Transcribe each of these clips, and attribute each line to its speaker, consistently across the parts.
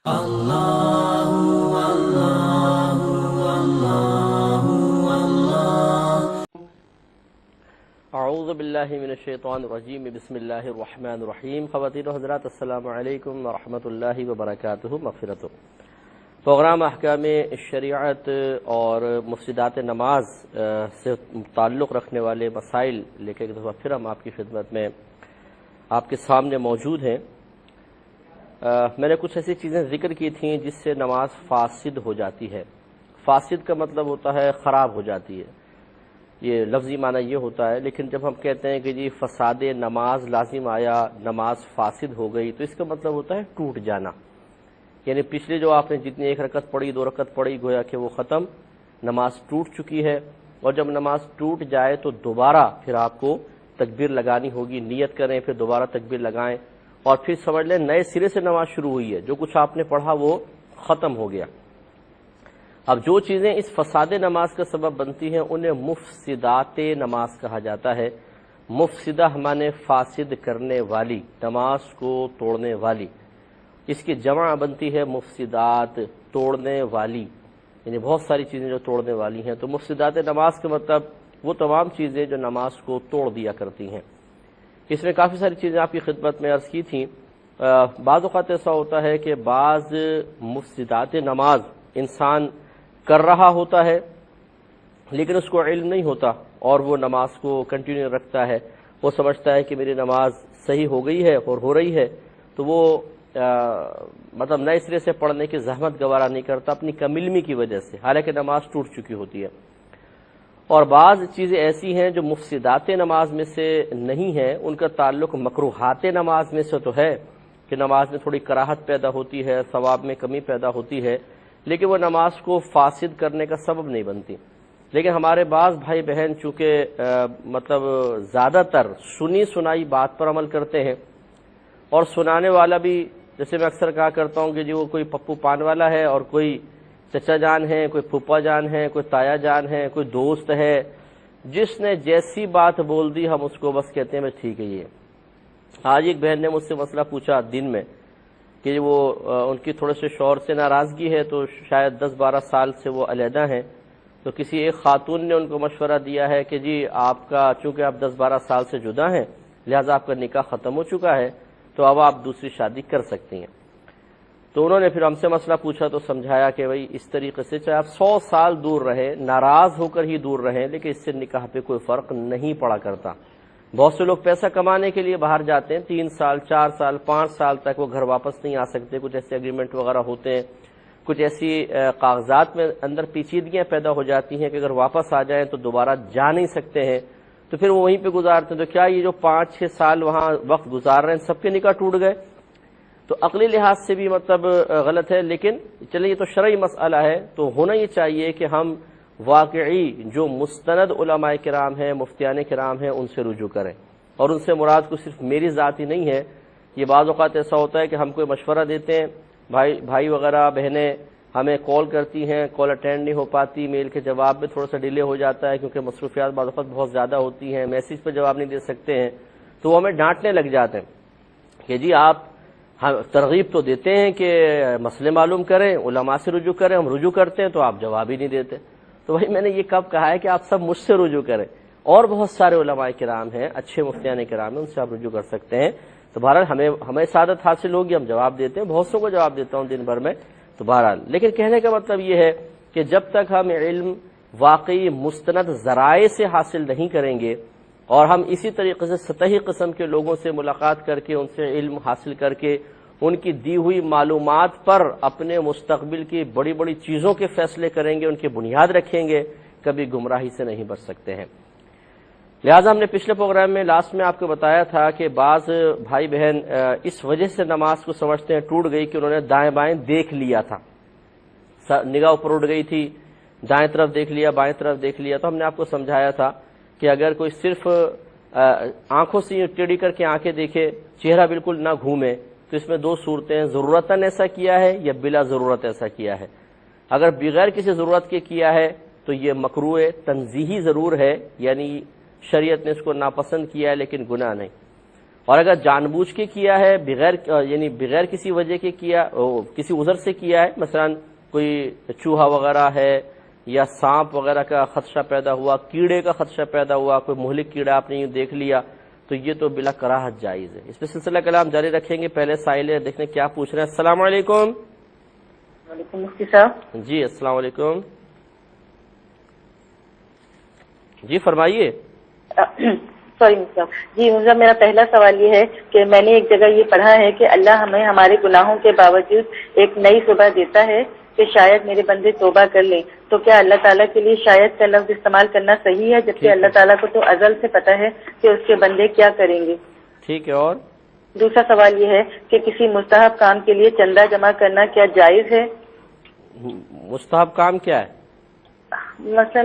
Speaker 1: اعوذ باللہ من الشیطان الرجیم بسم اللہ الرحمن الرحیم۔ خواتین و حضرات السلام علیکم ورحمۃ اللہ وبرکاتہ۔ مغفرت پروگرام احکام شریعت اور مفسدات نماز سے تعلق رکھنے والے مسائل لے کے ایک دفعہ پھر ہم آپ کی خدمت میں آپ کے سامنے موجود ہیں۔ میں نے کچھ ایسی چیزیں ذکر کی تھیں جس سے نماز فاسد ہو جاتی ہے۔ فاسد کا مطلب ہوتا ہے خراب ہو جاتی ہے، یہ لفظی معنی یہ ہوتا ہے، لیکن جب ہم کہتے ہیں کہ جی فساد نماز لازم آیا، نماز فاسد ہو گئی، تو اس کا مطلب ہوتا ہے ٹوٹ جانا، یعنی پچھلے جو آپ نے جتنی ایک رکعت پڑھی، دو رکعت پڑھی، گویا کہ وہ ختم، نماز ٹوٹ چکی ہے۔ اور جب نماز ٹوٹ جائے تو دوبارہ پھر آپ کو تکبیر لگانی ہوگی، نیت کریں، پھر دوبارہ تکبیر لگائیں، اور پھر سمجھ لیں نئے سرے سے نماز شروع ہوئی ہے، جو کچھ آپ نے پڑھا وہ ختم ہو گیا۔ اب جو چیزیں اس فساد نماز کا سبب بنتی ہیں انہیں مفسدات نماز کہا جاتا ہے۔ مفسدہ معنی فاسد کرنے والی، نماز کو توڑنے والی، اس کی جمع بنتی ہے مفسدات، توڑنے والی، یعنی بہت ساری چیزیں جو توڑنے والی ہیں۔ تو مفسدات نماز کا مطلب وہ تمام چیزیں جو نماز کو توڑ دیا کرتی ہیں۔ اس میں کافی ساری چیزیں آپ کی خدمت میں عرض کی تھیں۔ بعض اوقات ایسا ہوتا ہے کہ بعض مفسدات نماز انسان کر رہا ہوتا ہے لیکن اس کو علم نہیں ہوتا، اور وہ نماز کو کنٹینیو رکھتا ہے، وہ سمجھتا ہے کہ میری نماز صحیح ہو گئی ہے اور ہو رہی ہے، تو وہ مطلب نئے سرے سے پڑھنے کی زحمت گوارا نہیں کرتا اپنی کم علمی کی وجہ سے، حالانکہ نماز ٹوٹ چکی ہوتی ہے۔ اور بعض چیزیں ایسی ہیں جو مفسدات نماز میں سے نہیں ہیں، ان کا تعلق مکروہات نماز میں سے تو ہے کہ نماز میں تھوڑی کراہت پیدا ہوتی ہے، ثواب میں کمی پیدا ہوتی ہے، لیکن وہ نماز کو فاسد کرنے کا سبب نہیں بنتی۔ لیکن ہمارے بعض بھائی بہن چونکہ مطلب زیادہ تر سنی سنائی بات پر عمل کرتے ہیں، اور سنانے والا بھی، جیسے میں اکثر کہا کرتا ہوں کہ جی وہ کوئی پپو پان والا ہے اور کوئی چچا جان ہے، کوئی پھپھا جان ہے، کوئی تایا جان ہے، کوئی دوست ہے، جس نے جیسی بات بول دی ہم اس کو بس کہتے ہیں بس ٹھیک ہے۔ یہ آج ایک بہن نے مجھ سے مسئلہ پوچھا دن میں کہ وہ ان کی تھوڑے سے شوہر سے ناراضگی ہے، تو شاید 10-12 سال سے وہ علیحدہ ہیں، تو کسی ایک خاتون نے ان کو مشورہ دیا ہے کہ جی آپ کا چونکہ آپ 10-12 سال سے جدا ہیں، لہذا آپ کا نکاح ختم ہو چکا ہے، تو اب آپ دوسری شادی کر سکتی ہیں۔ تو انہوں نے پھر ہم سے مسئلہ پوچھا تو سمجھایا کہ بھئی اس طریقے سے چاہے آپ 100 سال دور رہیں، ناراض ہو کر ہی دور رہیں، لیکن اس سے نکاح پہ کوئی فرق نہیں پڑا کرتا۔ بہت سے لوگ پیسہ کمانے کے لیے باہر جاتے ہیں، 3 سال 4 سال 5 سال تک وہ گھر واپس نہیں آ سکتے، کچھ ایسے ایگریمنٹ وغیرہ ہوتے ہیں، کچھ ایسی کاغذات میں اندر پیچیدگیاں پیدا ہو جاتی ہیں کہ اگر واپس آ جائیں تو دوبارہ جا نہیں سکتے ہیں، تو پھر وہ وہیں پہ گزارتے ہیں۔ تو کیا یہ جو 5-6 سال وہاں وقت گزار رہے ہیں سب کے نکاح ٹوٹ گئے؟ تو عقلی لحاظ سے بھی مطلب غلط ہے، لیکن چلیں یہ تو شرعی مسئلہ ہے، تو ہونا یہ چاہیے کہ ہم واقعی جو مستند علماء کرام ہیں، مفتیان کرام ہیں، ان سے رجوع کریں، اور ان سے مراد کو صرف میری ذات ہی نہیں ہے۔ یہ بعض اوقات ایسا ہوتا ہے کہ ہم کوئی مشورہ دیتے ہیں، بھائی وغیرہ بہنیں ہمیں کال کرتی ہیں، کال اٹینڈ نہیں ہو پاتی، میل کے جواب میں تھوڑا سا ڈیلے ہو جاتا ہے کیونکہ مصروفیات بعض اوقات بہت زیادہ ہوتی ہیں، میسیج پہ جواب نہیں دے سکتے ہیں، تو وہ ہمیں ڈانٹنے لگ جاتے ہیں کہ جی آپ ترغیب تو دیتے ہیں کہ مسئلے معلوم کریں، علماء سے رجوع کریں، ہم رجوع کرتے ہیں تو آپ جواب ہی نہیں دیتے۔ تو وہی میں نے یہ کب کہا ہے کہ آپ سب مجھ سے رجوع کریں، اور بہت سارے علماء کرام ہیں، اچھے مفتیان کرام ہیں، ان سے آپ رجوع کر سکتے ہیں۔ تو بہرحال ہمیں سعادت حاصل ہوگی، ہم جواب دیتے ہیں، بہت سو کو جواب دیتا ہوں دن بھر میں، تو بہرحال لیکن کہنے کا مطلب یہ ہے کہ جب تک ہم علم واقعی مستند ذرائع سے حاصل نہیں کریں گے، اور ہم اسی طریقے سے سطحی قسم کے لوگوں سے ملاقات کر کے ان سے علم حاصل کر کے ان کی دی ہوئی معلومات پر اپنے مستقبل کی بڑی بڑی چیزوں کے فیصلے کریں گے، ان کی بنیاد رکھیں گے، کبھی گمراہی سے نہیں بچ سکتے ہیں۔ لہٰذا ہم نے پچھلے پروگرام میں لاسٹ میں آپ کو بتایا تھا کہ بعض بھائی بہن اس وجہ سے نماز کو سمجھتے ہیں ٹوٹ گئی کہ انہوں نے دائیں بائیں دیکھ لیا تھا، نگاہ اوپر اٹھ گئی تھی، دائیں طرف دیکھ لیا، بائیں طرف دیکھ لیا۔ تو ہم نے آپ کو سمجھایا تھا کہ اگر کوئی صرف آنکھوں سے ٹیڑھی کر کے آنکھیں دیکھے، چہرہ بالکل نہ گھومے، تو اس میں 2 صورتیں ہیں، ضرورتاً ایسا کیا ہے یا بلا ضرورت ایسا کیا ہے۔ اگر بغیر کسی ضرورت کے کیا ہے تو یہ مکروہ تنزیہی ضرور ہے، یعنی شریعت نے اس کو ناپسند کیا ہے لیکن گناہ نہیں۔ اور اگر جان بوجھ کے کیا ہے بغیر یعنی بغیر کسی وجہ کے کیا، کسی عذر سے کیا ہے، مثلا کوئی چوہا وغیرہ ہے یا سانپ وغیرہ کا خدشہ پیدا ہوا، کیڑے کا خدشہ پیدا ہوا، کوئی مہلک کیڑا آپ نے یوں دیکھ لیا، تو یہ تو بلا کراہت جائز ہے۔ اس پہ سلسلہ کلام جاری رکھیں گے۔ پہلے سائل دیکھنے کیا پوچھ رہے ہیں۔ السلام علیکم۔
Speaker 2: وعلیکم مفتی صاحب۔
Speaker 1: جی السلام علیکم، جی فرمائیے۔
Speaker 2: سوری مفتی صاحب، جی مجھے میرا پہلا سوال یہ ہے کہ میں نے ایک جگہ یہ پڑھا ہے کہ اللہ ہمیں ہمارے گناہوں کے باوجود ایک نئی صبح دیتا ہے کہ شاید میرے بندے توبہ کر لیں، تو کیا اللہ تعالیٰ کے لیے شاید کا لفظ استعمال کرنا صحیح ہے، جبکہ اللہ تعالیٰ کو تو ازل سے پتہ ہے کہ اس کے بندے کیا کریں گے؟
Speaker 1: ٹھیک ہے۔ اور
Speaker 2: دوسرا سوال یہ ہے کہ کسی مستحب کام کے لیے چندہ جمع کرنا کیا جائز ہے؟
Speaker 1: مستحب کام کیا ہے؟
Speaker 2: مثلا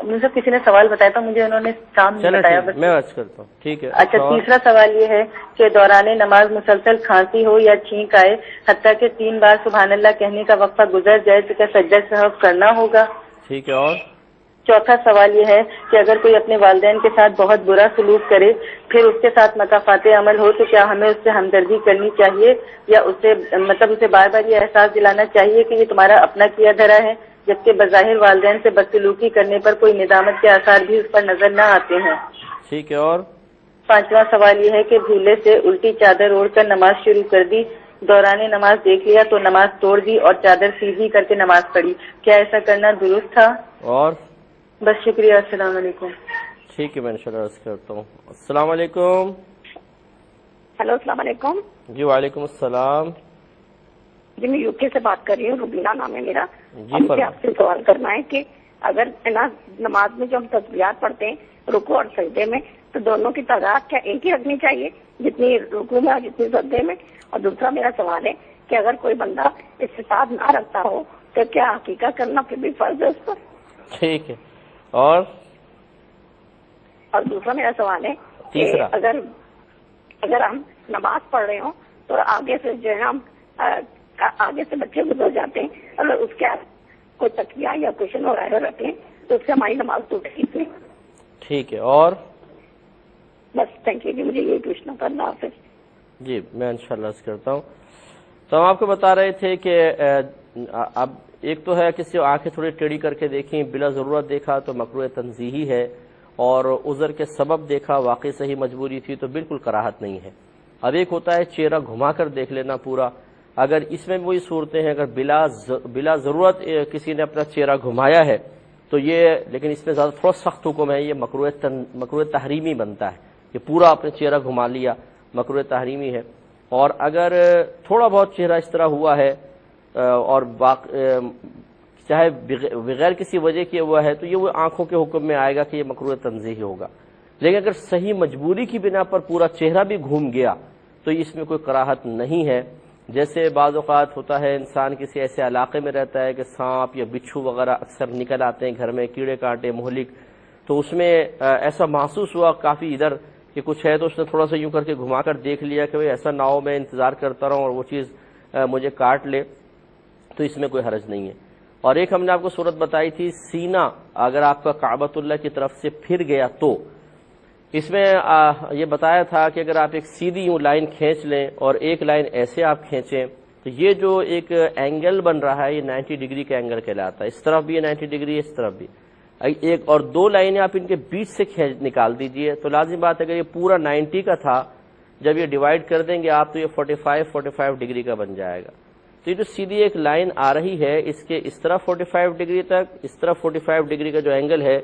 Speaker 2: مجھے کسی نے سوال بتایا تھا، مجھے انہوں نے کام نہیں بتایا، بس
Speaker 1: میں عرض کرتا ہوں۔ ٹھیک ہے۔
Speaker 2: اچھا، تیسرا سوال یہ ہے کہ دوران نماز مسلسل کھانسی ہو یا چھینک آئے، حتیٰ کہ 3 بار سبحان اللہ کہنے کا وقفہ گزر جائے تو کیا سجدہ سہو کرنا ہوگا؟
Speaker 1: ٹھیک ہے۔ اور
Speaker 2: چوتھا سوال یہ ہے کہ اگر کوئی اپنے والدین کے ساتھ بہت برا سلوک کرے پھر اس کے ساتھ مکافات عمل ہو تو کیا ہمیں اس سے ہمدردی کرنی چاہیے یا اسے بار بار یہ احساس دلانا چاہیے کہ یہ تمہارا اپنا کیا دھرا ہے، جبکہ بظاہر والدین سے بدسلوکی کرنے پر کوئی ندامت کے آثار بھی اس پر نظر نہ آتے ہیں؟
Speaker 1: ٹھیک ہے۔ اور
Speaker 2: پانچواں سوال یہ ہے کہ بھولے سے الٹی چادر اوڑھ کر نماز شروع کر دی، دوران نماز دیکھ لیا تو نماز توڑ دی اور چادر سیدھی کر کے نماز پڑھی، کیا ایسا کرنا درست تھا؟
Speaker 1: اور
Speaker 2: بس شکریہ، السلام علیکم۔
Speaker 1: ٹھیک ہے، میں انشاءاللہ عرض کرتا ہوں۔ السلام علیکم۔
Speaker 3: ہیلو السلام علیکم۔
Speaker 1: جی وعلیکم السلام۔
Speaker 3: جی میں یو کے سے بات کر رہی ہوں، روبینہ نام ہے میرا۔
Speaker 1: جی
Speaker 3: مجھے آپ سے سوال کرنا ہے کہ اگر نماز میں جو ہم تسبیحات پڑھتے ہیں رکوع اور سجدے میں، تو دونوں کی تعداد کیا ایک ہی رکھنی چاہیے جتنی رکوع میں اور جتنی سجدے میں؟ اور دوسرا میرا سوال ہے کہ اگر کوئی بندہ استطاعت نہ رکھتا ہو تو کیا عقیقہ کرنا پھر بھی فرض ہے اس پر؟
Speaker 1: ٹھیک ہے۔ اور
Speaker 3: دوسرا میرا سوال ہے کہ
Speaker 1: تیسرا،
Speaker 3: اگر ہم نماز پڑھ رہے ہوں تو آگے سے جو ہے ہم آگے سے بچے گزر جاتے ہیں، اگر اس کے کوئی تکیہ یا کشن وغیرہ رکھیں تو اس سے ہماری نماز ٹوٹے گی؟
Speaker 1: ٹھیک ہے۔ اور
Speaker 3: بس تھینک یو جی، مجھے یہی پوچھنا تھا۔ اللہ حافظ۔
Speaker 1: جی میں انشاءاللہ عرض کرتا ہوں۔ تو ہم آپ کو بتا رہے تھے کہ اب ایک تو ہے کسی آنکھیں تھوڑی ٹیڑھی کر کے دیکھیں، بلا ضرورت دیکھا تو مکروہ تنزیہی ہے، اور عذر کے سبب دیکھا واقعی صحیح مجبوری تھی تو بالکل کراہت نہیں ہے۔ اب ایک ہوتا ہے چہرہ گھما کر دیکھ لینا پورا، اگر اس میں وہی صورتیں ہیں، اگر بلا ضرورت کسی نے اپنا چہرہ گھمایا ہے تو یہ، لیکن اس میں زیادہ تھوڑا سخت حکم ہے، یہ مکروہ تحریمی بنتا ہے، کہ پورا اپنے چہرہ گھما لیا مکروہ تحریمی ہے۔ اور اگر تھوڑا بہت چہرہ اس طرح ہوا ہے اور چاہے بغیر کسی وجہ کے ہوا ہے تو یہ وہ آنکھوں کے حکم میں آئے گا کہ یہ مکروہ تنزیہی ہوگا۔ لیکن اگر صحیح مجبوری کی بنا پر پورا چہرہ بھی گھوم گیا تو اس میں کوئی کراہت نہیں ہے۔ جیسے بعض اوقات ہوتا ہے انسان کسی ایسے علاقے میں رہتا ہے کہ سانپ یا بچھو وغیرہ اکثر نکل آتے ہیں گھر میں، کیڑے کانٹے مہلک، تو اس میں ایسا محسوس ہوا کافی ادھر کہ کچھ ہے تو اس نے تھوڑا سا یوں کر کے گھما کر دیکھ لیا کہ ایسا نہ ہو میں انتظار کرتا رہوں اور وہ چیز مجھے کاٹ لے، تو اس میں کوئی حرج نہیں ہے۔ اور ایک ہم نے آپ کو صورت بتائی تھی، سینہ اگر آپ کا کعبۃ اللہ کی طرف سے پھر گیا تو اس میں یہ بتایا تھا کہ اگر آپ ایک سیدھی یوں لائن کھینچ لیں اور ایک لائن ایسے آپ کھینچیں تو یہ جو ایک اینگل بن رہا ہے یہ 90 ڈگری کا اینگل کہلاتا ہے، اس طرف بھی 90 ڈگری، اس طرف بھی ایک، اور 2 لائنیں آپ ان کے بیچ سے نکال دیجئے تو لازم بات ہے کہ یہ پورا 90 کا تھا، جب یہ ڈیوائڈ کر دیں گے آپ تو یہ 45 ڈگری کا بن جائے گا۔ تو یہ جو سیدھی ایک لائن آ رہی ہے اس کے اس طرف 45 ڈگری تک، اس طرف 45 ڈگری کا جو اینگل ہے،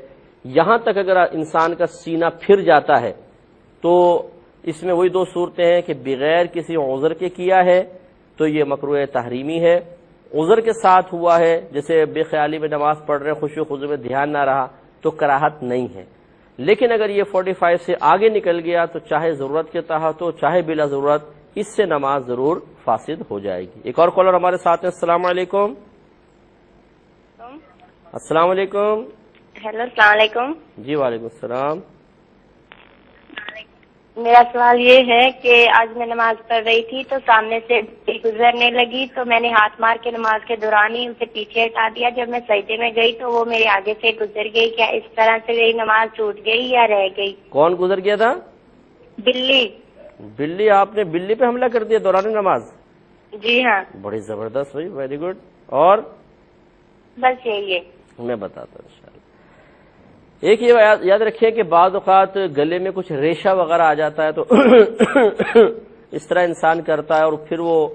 Speaker 1: یہاں تک اگر انسان کا سینہ پھر جاتا ہے تو اس میں وہی 2 صورتیں ہیں کہ بغیر کسی عذر کے کیا ہے تو یہ مکروہ تحریمی ہے، عذر کے ساتھ ہوا ہے جیسے بے خیالی میں نماز پڑھ رہے ہیں، خشوع و خضوع میں دھیان نہ رہا تو کراہت نہیں ہے۔ لیکن اگر یہ 45 سے آگے نکل گیا تو چاہے ضرورت کے تحت ہو چاہے بلا ضرورت اس سے نماز ضرور فاسد ہو جائے گی۔ ایک اور کالر ہمارے ساتھ ہیں۔ السلام علیکم۔ السلام علیکم۔
Speaker 4: ہیلو السلام علیکم۔
Speaker 1: جی وعلیکم السلام۔
Speaker 4: میرا سوال یہ ہے کہ آج میں نماز پڑھ رہی تھی تو سامنے سے گزرنے لگی تو میں نے ہاتھ مار کے نماز کے دوران ہی اسے پیچھے ہٹا دیا، جب میں سجدے میں گئی تو وہ میرے آگے سے گزر گئی، کیا اس طرح سے میری نماز ٹوٹ گئی یا رہ گئی؟
Speaker 1: کون گزر گیا تھا؟
Speaker 4: بلی۔
Speaker 1: بلی، آپ نے بلی پہ حملہ کر دیا دوران نماز؟
Speaker 4: جی ہاں.
Speaker 1: بڑی زبردست بھائی، ویری گڈ. اور
Speaker 4: بس یہی ہے.
Speaker 1: میں بتاتا ہوں انشاءاللہ. ایک یہ یاد رکھیے کہ بعض اوقات گلے میں کچھ ریشہ وغیرہ آ جاتا ہے تو اس طرح انسان کرتا ہے اور پھر وہ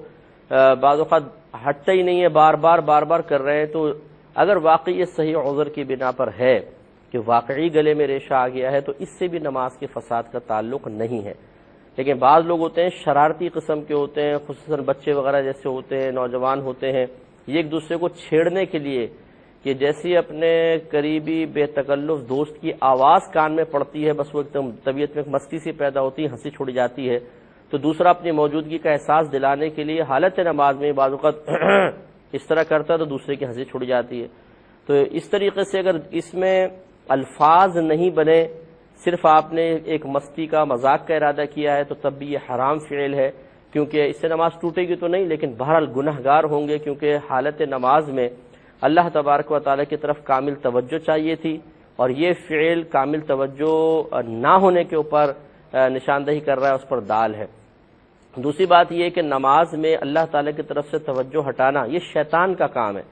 Speaker 1: بعض اوقات ہٹتا ہی نہیں ہے، بار بار کر رہے ہیں. تو اگر واقعی یہ صحیح عذر کی بنا پر ہے کہ واقعی گلے میں ریشہ آ گیا ہے تو اس سے بھی نماز کے فساد کا تعلق نہیں ہے. لیکن بعض لوگ ہوتے ہیں شرارتی قسم کے ہوتے ہیں، خصوصاً بچے وغیرہ جیسے ہوتے ہیں، نوجوان ہوتے ہیں، یہ ایک دوسرے کو چھیڑنے کے لیے کہ جیسی اپنے قریبی بے تکلف دوست کی آواز کان میں پڑتی ہے، بس وہ ایک دم طبیعت میں مستی سی پیدا ہوتی ہے، ہنسی چھوڑ جاتی ہے، تو دوسرا اپنی موجودگی کا احساس دلانے کے لیے حالت نماز میں بعض اوقات اس طرح کرتا ہے تو دوسرے کی ہنسی چھوڑ جاتی ہے. تو اس طریقے سے اگر اس میں الفاظ نہیں بنے، صرف آپ نے ایک مستی کا مذاق کا ارادہ کیا ہے تو تب بھی یہ حرام فعل ہے، کیونکہ اس سے نماز ٹوٹے گی تو نہیں لیکن بہرحال گنہگار ہوں گے، کیونکہ حالت نماز میں اللہ تبارک و تعالیٰ کی طرف کامل توجہ چاہیے تھی اور یہ فعل کامل توجہ نہ ہونے کے اوپر نشاندہی کر رہا ہے، اس پر دال ہے. دوسری بات یہ کہ نماز میں اللہ تعالیٰ کی طرف سے توجہ ہٹانا یہ شیطان کا کام ہے.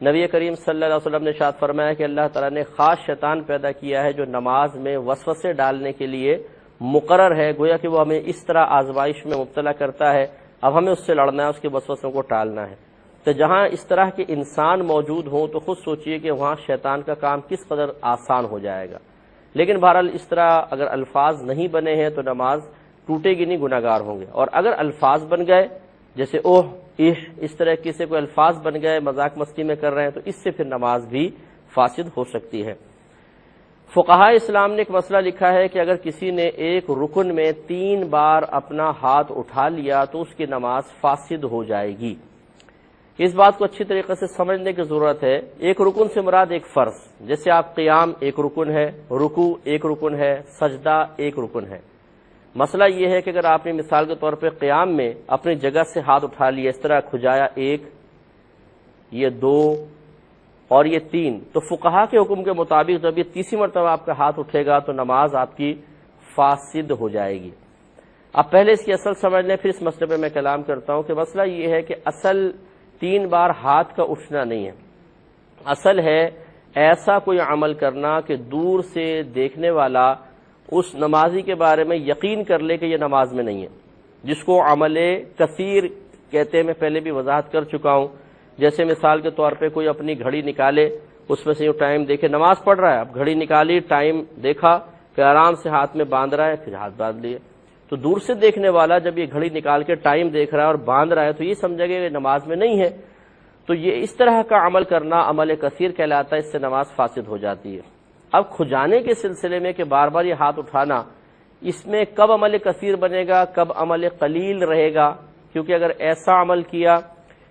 Speaker 1: نبی کریم صلی اللہ علیہ وسلم نے ارشاد فرمایا کہ اللہ تعالیٰ نے خاص شیطان پیدا کیا ہے جو نماز میں وسوسے ڈالنے کے لیے مقرر ہے، گویا کہ وہ ہمیں اس طرح آزمائش میں مبتلا کرتا ہے. اب ہمیں اس سے لڑنا ہے، اس کے وسوسوں کو ٹالنا ہے. تو جہاں اس طرح کے انسان موجود ہوں تو خود سوچئے کہ وہاں شیطان کا کام کس قدر آسان ہو جائے گا. لیکن بہرحال اس طرح اگر الفاظ نہیں بنے ہیں تو نماز ٹوٹے گی نہیں، گناہگار ہوں گے. اور اگر الفاظ بن گئے جیسے اوہ اس طرح کی سے کوئی الفاظ بن گئے، مذاق مستی میں کر رہے ہیں، تو اس سے پھر نماز بھی فاسد ہو سکتی ہے. فقہاء اسلام نے ایک مسئلہ لکھا ہے کہ اگر کسی نے ایک رکن میں 3 بار اپنا ہاتھ اٹھا لیا تو اس کی نماز فاسد ہو جائے گی. اس بات کو اچھی طریقے سے سمجھنے کی ضرورت ہے. ایک رکن سے مراد ایک فرض، جیسے آپ قیام ایک رکن ہے، رکوع ایک رکن ہے، سجدہ ایک رکن ہے. مسئلہ یہ ہے کہ اگر آپ نے مثال کے طور پہ قیام میں اپنی جگہ سے ہاتھ اٹھا لیا، اس طرح کھجایا 1، یہ 2 اور یہ 3، تو فقہا کے حکم کے مطابق جب یہ تیسری مرتبہ آپ کا ہاتھ اٹھے گا تو نماز آپ کی فاسد ہو جائے گی. اب پہلے اس کی اصل سمجھ لیں، پھر اس مسئلے پہ میں کلام کرتا ہوں کہ مسئلہ یہ ہے کہ اصل 3 بار ہاتھ کا اٹھنا نہیں ہے، اصل ہے ایسا کوئی عمل کرنا کہ دور سے دیکھنے والا اس نمازی کے بارے میں یقین کر لے کہ یہ نماز میں نہیں ہے، جس کو عمل کثیر کہتے ہیں. میں پہلے بھی وضاحت کر چکا ہوں. جیسے مثال کے طور پہ کوئی اپنی گھڑی نکالے، اس میں سے یہ ٹائم دیکھے، نماز پڑھ رہا ہے، اب گھڑی نکالی، ٹائم دیکھا، پھر آرام سے ہاتھ میں باندھ رہا ہے، پھر ہاتھ باندھ لیے. تو دور سے دیکھنے والا جب یہ گھڑی نکال کے ٹائم دیکھ رہا ہے اور باندھ رہا ہے تو یہ سمجھے گا کہ نماز میں نہیں ہے. تو یہ اس طرح کا عمل کرنا عمل کثیر کہلاتا ہے، اس سے نماز فاسد ہو جاتی ہے. اب کھجانے کے سلسلے میں کہ بار بار یہ ہاتھ اٹھانا، اس میں کب عمل کثیر بنے گا، کب عمل قلیل رہے گا؟ کیونکہ اگر ایسا عمل کیا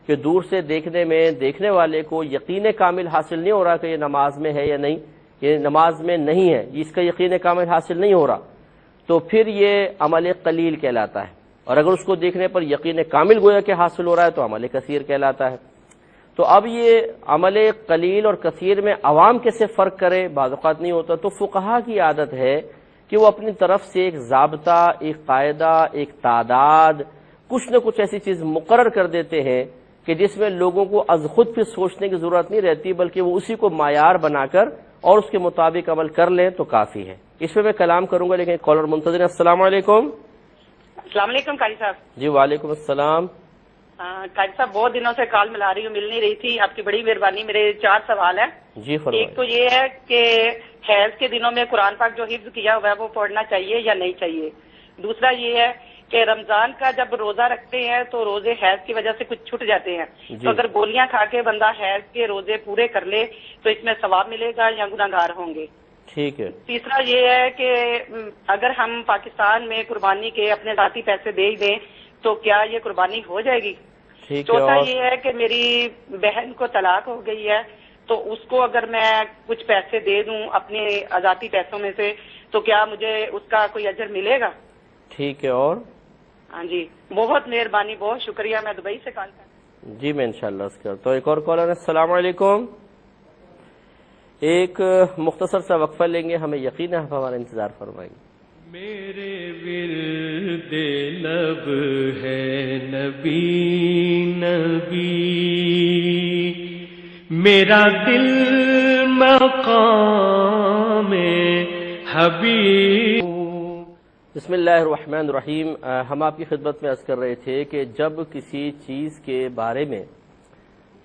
Speaker 1: کہ دور سے دیکھنے میں دیکھنے والے کو یقین کامل حاصل نہیں ہو رہا کہ یہ نماز میں ہے یا نہیں، یہ نماز میں نہیں ہے، اس کا یقین کامل حاصل نہیں ہو رہا، تو پھر یہ عمل قلیل کہلاتا ہے. اور اگر اس کو دیکھنے پر یقین کامل گویا کہ حاصل ہو رہا ہے تو عمل کثیر کہلاتا ہے. تو اب یہ عمل قلیل اور کثیر میں عوام کیسے فرق کرے، بعض اوقات نہیں ہوتا. تو فقہا کی عادت ہے کہ وہ اپنی طرف سے ایک ضابطہ، ایک قاعدہ، ایک تعداد، کچھ نہ کچھ ایسی چیز مقرر کر دیتے ہیں کہ جس میں لوگوں کو از خود پھر سوچنے کی ضرورت نہیں رہتی، بلکہ وہ اسی کو معیار بنا کر اور اس کے مطابق عمل کر لیں تو کافی ہے. اس پہ میں کلام کروں گا لیکن کالر منتظر ہیں. السلام علیکم.
Speaker 5: السلام علیکم قاری صاحب.
Speaker 1: جی وعلیکم السلام.
Speaker 5: قاری صاحب بہت دنوں سے کال ملا رہی ہوں، مل نہیں رہی تھی، آپ کی بڑی مہربانی. میرے 4 سوال ہیں.
Speaker 1: جی فرمائیں.
Speaker 5: ایک تو یہ ہے کہ حیض کے دنوں میں قرآن پاک جو حفظ کیا ہوا ہے وہ پڑھنا چاہیے یا نہیں چاہیے. دوسرا یہ ہے کہ رمضان کا جب روزہ رکھتے ہیں تو روزے حیض کی وجہ سے کچھ چھٹ جاتے ہیں، تو اگر گولیاں کھا کے بندہ حیض کے روزے پورے کر لے تو اس میں ثواب ملے گا یا گناہگار ہوں گے؟
Speaker 1: ٹھیک ہے.
Speaker 5: تیسرا یہ ہے کہ اگر ہم پاکستان میں قربانی کے اپنے ذاتی پیسے دے دیں تو کیا یہ قربانی ہو جائے گی؟ چوتھا یہ ہے کہ میری بہن کو طلاق ہو گئی ہے تو اس کو اگر میں کچھ پیسے دے دوں اپنے ذاتی پیسوں میں سے تو کیا مجھے اس کا کوئی اجر ملے گا؟
Speaker 1: ٹھیک ہے. اور
Speaker 5: ہاں جی بہت مہربانی، بہت شکریہ. میں دبئی سے کال کر
Speaker 1: جی میں انشاءاللہ اس کا. تو ایک اور کالر ہے. السلام علیکم. ایک مختصر سا وقفہ لیں گے، ہمیں یقین ہے آپ ہمارا انتظار فرمائیں گے.
Speaker 6: میرے گرد لب ہے نبی نبی، میرا دل مقام حبیب۔
Speaker 1: بسم اللہ الرحمن الرحیم۔ ہم آپ کی خدمت میں عرض کر رہے تھے کہ جب کسی چیز کے بارے میں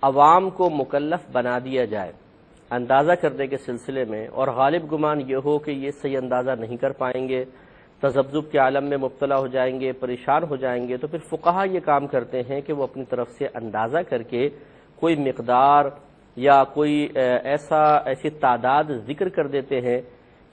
Speaker 1: عوام کو مکلف بنا دیا جائے اندازہ کرنے کے سلسلے میں، اور غالب گمان یہ ہو کہ یہ صحیح اندازہ نہیں کر پائیں گے، تذبذب کے عالم میں مبتلا ہو جائیں گے، پریشان ہو جائیں گے، تو پھر فقہا یہ کام کرتے ہیں کہ وہ اپنی طرف سے اندازہ کر کے کوئی مقدار یا کوئی ایسی تعداد ذکر کر دیتے ہیں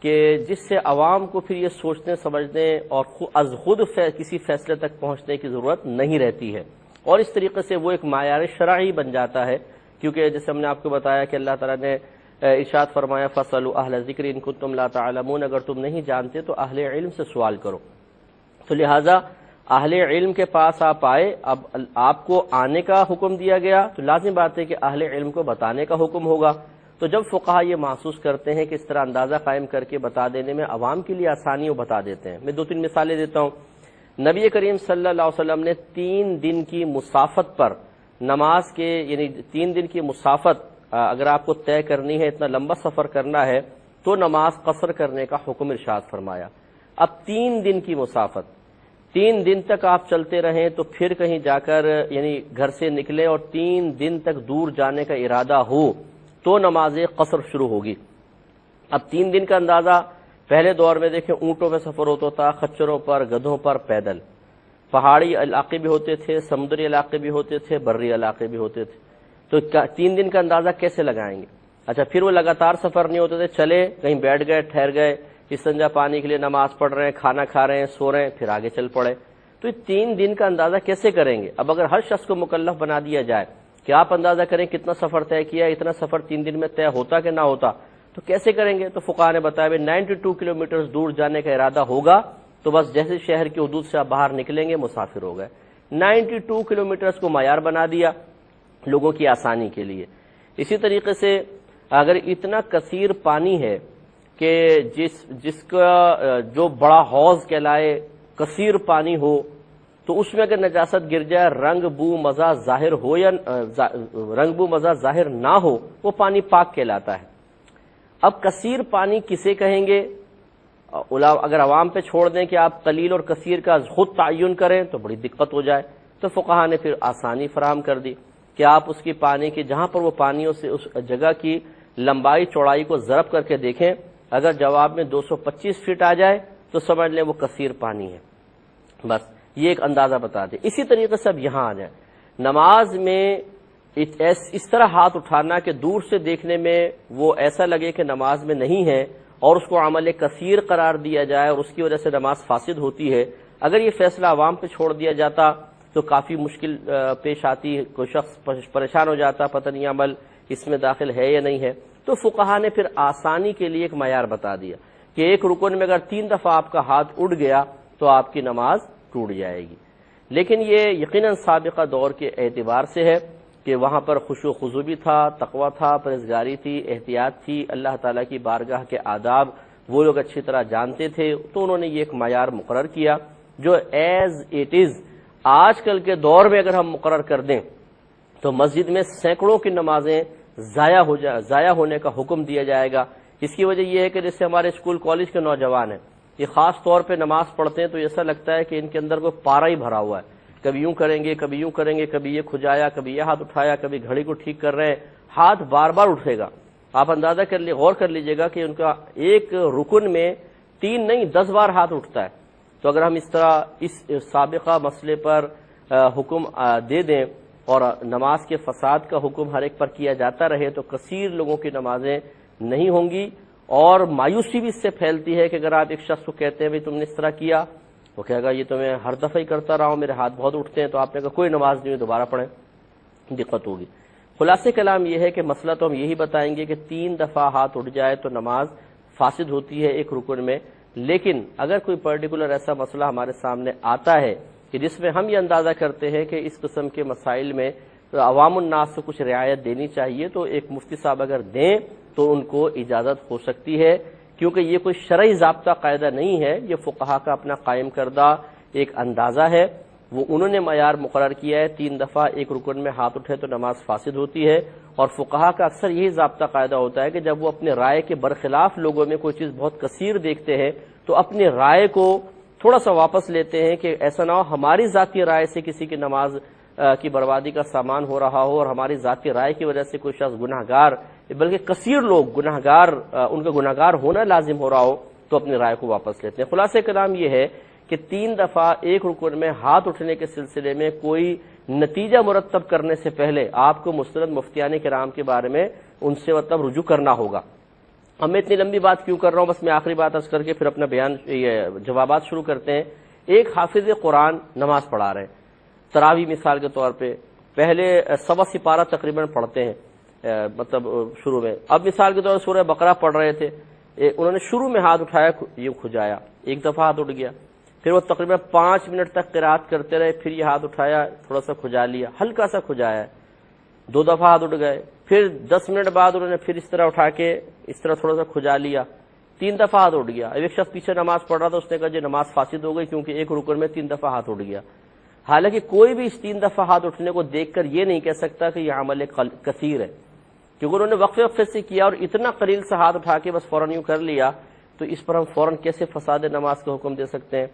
Speaker 1: کہ جس سے عوام کو پھر یہ سوچنے سمجھنے اور از خود کسی فیصلے تک پہنچنے کی ضرورت نہیں رہتی ہے، اور اس طریقے سے وہ ایک معیار شرعی بن جاتا ہے۔ کیونکہ جیسے ہم نے آپ کو بتایا کہ اللہ تعالیٰ نے ارشاد فرمایا فَاسْأَلُوا أَهْلَ الذِّكْرِ إِن كُنتُمْ لَا تَعْلَمُونَ، اگر تم نہیں جانتے تو اہل علم سے سوال کرو۔ تو لہٰذا اہل علم کے پاس آپ آئے، اب آپ کو آنے کا حکم دیا گیا تو لازم بات ہے کہ اہل علم کو بتانے کا حکم ہوگا۔ تو جب فقہا یہ محسوس کرتے ہیں کہ اس طرح اندازہ قائم کر کے بتا دینے میں عوام کے لیے آسانی وہ بتا دیتے ہیں۔ میں 2-3 مثالیں دیتا ہوں۔ نبی کریم صلی اللہ علیہ وسلم نے 3 دن کی مسافت پر نماز کے، یعنی 3 دن کی مسافت اگر آپ کو طے کرنی ہے، اتنا لمبا سفر کرنا ہے، تو نماز قصر کرنے کا حکم ارشاد فرمایا۔ اب 3 دن کی مسافت، 3 دن تک آپ چلتے رہیں تو پھر کہیں جا کر یعنی گھر سے نکلے اور 3 دن تک دور جانے کا ارادہ ہو تو نماز قصر شروع ہوگی۔ اب 3 دن کا اندازہ پہلے دور میں دیکھیں اونٹوں میں سفر ہوتا تھا، خچروں پر، گدھوں پر، پیدل۔ پہاڑی علاقے بھی ہوتے تھے، سمندری علاقے بھی ہوتے تھے، بری علاقے بھی ہوتے تھے۔ تو 3 دن کا اندازہ کیسے لگائیں گے؟ اچھا، پھر وہ لگاتار سفر نہیں ہوتے تھے، چلے کہیں بیٹھ گئے، ٹھہر گئے، استنجا پانی کے لیے نماز پڑھ رہے ہیں، کھانا کھا رہے ہیں، سو رہے ہیں، پھر آگے چل پڑے۔ تو یہ 3 دن کا اندازہ کیسے کریں گے؟ اب اگر ہر شخص کو مکلف بنا دیا جائے کہ آپ اندازہ کریں کتنا سفر طے کیا، اتنا سفر 3 دن میں طے ہوتا کہ نہ ہوتا، تو کیسے کریں گے؟ تو فقہا نے بتایا 92 کلومیٹر دور جانے کا ارادہ ہوگا تو بس جیسے شہر کی حدود سے آپ باہر نکلیں گے مسافر ہو گئے۔ 92 کلومیٹرز کو معیار بنا دیا لوگوں کی آسانی کے لیے۔ اسی طریقے سے اگر اتنا کثیر پانی ہے کہ جس کا جو بڑا حوض کہلائے، کثیر پانی ہو، تو اس میں اگر نجاست گر جائے، رنگ بو مزہ ظاہر ہو یا رنگ بو مزہ ظاہر نہ ہو، وہ پانی پاک کہلاتا ہے۔ اب کثیر پانی کسے کہیں گے؟ اگر عوام پہ چھوڑ دیں کہ آپ قلیل اور کثیر کا خود تعین کریں تو بڑی دقت ہو جائے، تو فقہا نے پھر آسانی فراہم کر دی کہ آپ اس کی پانی کی جہاں پر وہ پانیوں سے اس جگہ کی لمبائی چوڑائی کو ضرب کر کے دیکھیں، اگر جواب میں 225 فٹ آ جائے تو سمجھ لیں وہ کثیر پانی ہے۔ بس یہ ایک اندازہ بتا دیں۔ اسی طریقے سے اب یہاں آ جائیں، نماز میں اس طرح ہاتھ اٹھانا کہ دور سے دیکھنے میں وہ ایسا لگے کہ نماز میں نہیں ہے اور اس کو عمل کثیر قرار دیا جائے اور اس کی وجہ سے نماز فاسد ہوتی ہے۔ اگر یہ فیصلہ عوام پہ چھوڑ دیا جاتا تو کافی مشکل پیش آتی، کوئی شخص پریشان ہو جاتا، پتہ نہیں عمل اس میں داخل ہے یا نہیں ہے۔ تو فقہا نے پھر آسانی کے لیے ایک معیار بتا دیا کہ ایک رکن میں اگر 3 دفعہ آپ کا ہاتھ اڑ گیا تو آپ کی نماز ٹوٹ جائے گی۔ لیکن یہ یقیناً سابقہ دور کے اعتبار سے ہے کہ وہاں پر خشوع و خضوع بھی تھا، تقوی تھا، پرہیزگاری تھی، احتیاط تھی، اللہ تعالیٰ کی بارگاہ کے آداب وہ لوگ اچھی طرح جانتے تھے، تو انہوں نے یہ ایک معیار مقرر کیا جو ایز اٹ از آج کل کے دور میں اگر ہم مقرر کر دیں تو مسجد میں سینکڑوں کی نمازیں ضائع ہونے کا حکم دیا جائے گا۔ اس کی وجہ یہ ہے کہ جیسے ہمارے اسکول کالج کے نوجوان ہیں، یہ خاص طور پہ نماز پڑھتے ہیں تو ایسا لگتا ہے کہ ان کے اندر کوئی پارا ہی بھرا ہوا ہے، کبھی یوں کریں گے، کبھی یوں کریں گے، کبھی یہ کھجایا، کبھی یہ ہاتھ اٹھایا، کبھی گھڑی کو ٹھیک کر رہے ہیں، ہاتھ بار بار اٹھے گا۔ آپ اندازہ غور کر لیجئے گا کہ ان کا ایک رکن میں 3 نہیں 10 بار ہاتھ اٹھتا ہے۔ تو اگر ہم اس طرح اس سابقہ مسئلے پر حکم دے دیں اور نماز کے فساد کا حکم ہر ایک پر کیا جاتا رہے تو کثیر لوگوں کی نمازیں نہیں ہوں گی، اور مایوسی بھی اس سے پھیلتی ہے کہ اگر آپ ایک شخص کو کہتے ہیں بھائی تم نے اس طرح کیا، وہ کہے گا یہ تو میں ہر دفعہ ہی کرتا رہا ہوں، میرے ہاتھ بہت اٹھتے ہیں، تو آپ نے کہا کوئی نماز نہیں، دوبارہ پڑھیں، دقت ہوگی۔ خلاصے کلام یہ ہے کہ مسئلہ تو ہم یہی بتائیں گے کہ 3 دفعہ ہاتھ اٹھ جائے تو نماز فاسد ہوتی ہے ایک رکن میں، لیکن اگر کوئی پرٹیکولر ایسا مسئلہ ہمارے سامنے آتا ہے کہ جس میں ہم یہ اندازہ کرتے ہیں کہ اس قسم کے مسائل میں عوام الناس سے کچھ رعایت دینی چاہیے، تو ایک مفتی صاحب اگر دیں تو ان کو اجازت ہو سکتی ہے، کیونکہ یہ کوئی شرعی ضابطہ قاعدہ نہیں ہے، یہ فقہا کا اپنا قائم کردہ ایک اندازہ ہے، وہ انہوں نے معیار مقرر کیا ہے 3 دفعہ ایک رکن میں ہاتھ اٹھے تو نماز فاسد ہوتی ہے، اور فقہا کا اکثر یہی ضابطہ قاعدہ ہوتا ہے کہ جب وہ اپنے رائے کے برخلاف لوگوں میں کوئی چیز بہت کثیر دیکھتے ہیں تو اپنی رائے کو تھوڑا سا واپس لیتے ہیں کہ ایسا نہ ہو ہماری ذاتی رائے سے کسی کی نماز کی بربادی کا سامان ہو رہا ہو، اور ہماری ذاتی رائے کی وجہ سے کوئی شخص گناہگار بلکہ کثیر لوگ گناہگار ان کا گناہگار ہونا لازم ہو رہا ہو تو اپنی رائے کو واپس لیتے ہیں۔ خلاصہ کلام یہ ہے کہ 3 دفعہ ایک رکن میں ہاتھ اٹھنے کے سلسلے میں کوئی نتیجہ مرتب کرنے سے پہلے آپ کو مستند مفتیان کرام کے بارے میں ان سے رجوع کرنا ہوگا۔ اب میں اتنی لمبی بات کیوں کر رہا ہوں، بس میں آخری بات عرض کر کے پھر اپنا بیان جوابات شروع کرتے ہیں۔ ایک حافظ قرآن نماز پڑھا رہے ہیں، تراویح مثال کے طور پہ پہلے 1.25 سپارہ تقریباً پڑھتے ہیں مطلب شروع میں، اب مثال کے طور پر سورہ بقرہ پڑھ رہے تھے، انہوں نے شروع میں ہاتھ اٹھایا، یہ کھجایا، ایک دفعہ ہاتھ اٹھ گیا، پھر وہ تقریباً 5 منٹ تک قرات کرتے رہے، پھر یہ ہاتھ اٹھایا، تھوڑا سا کھجا لیا، ہلکا سا کھجایا، 2 دفعہ ہاتھ اٹھ گئے، پھر 10 منٹ بعد انہوں نے پھر اس طرح اٹھا کے اس طرح تھوڑا سا کھجا لیا، 3 دفعہ ہاتھ اٹھ گیا۔ اب ایک شخص پیچھے نماز پڑھ رہا تھا، اس نے کہا جی نماز فاسد ہو گئی کیونکہ ایک رکن میں 3 دفعہ ہاتھ اٹھ گیا۔ حالانکہ کوئی بھی اس 3 دفعہ ہاتھ اٹھنے کو دیکھ کر یہ نہیں کہہ سکتا کہ یہ عمل کثیر ہے، کیونکہ انہوں نے وقفے سے کیا اور اتنا قلیل سے ہاتھ اٹھا کے بس فوراً یوں کر لیا، تو اس پر ہم فوراً کیسے فساد نماز کا حکم دے سکتے ہیں؟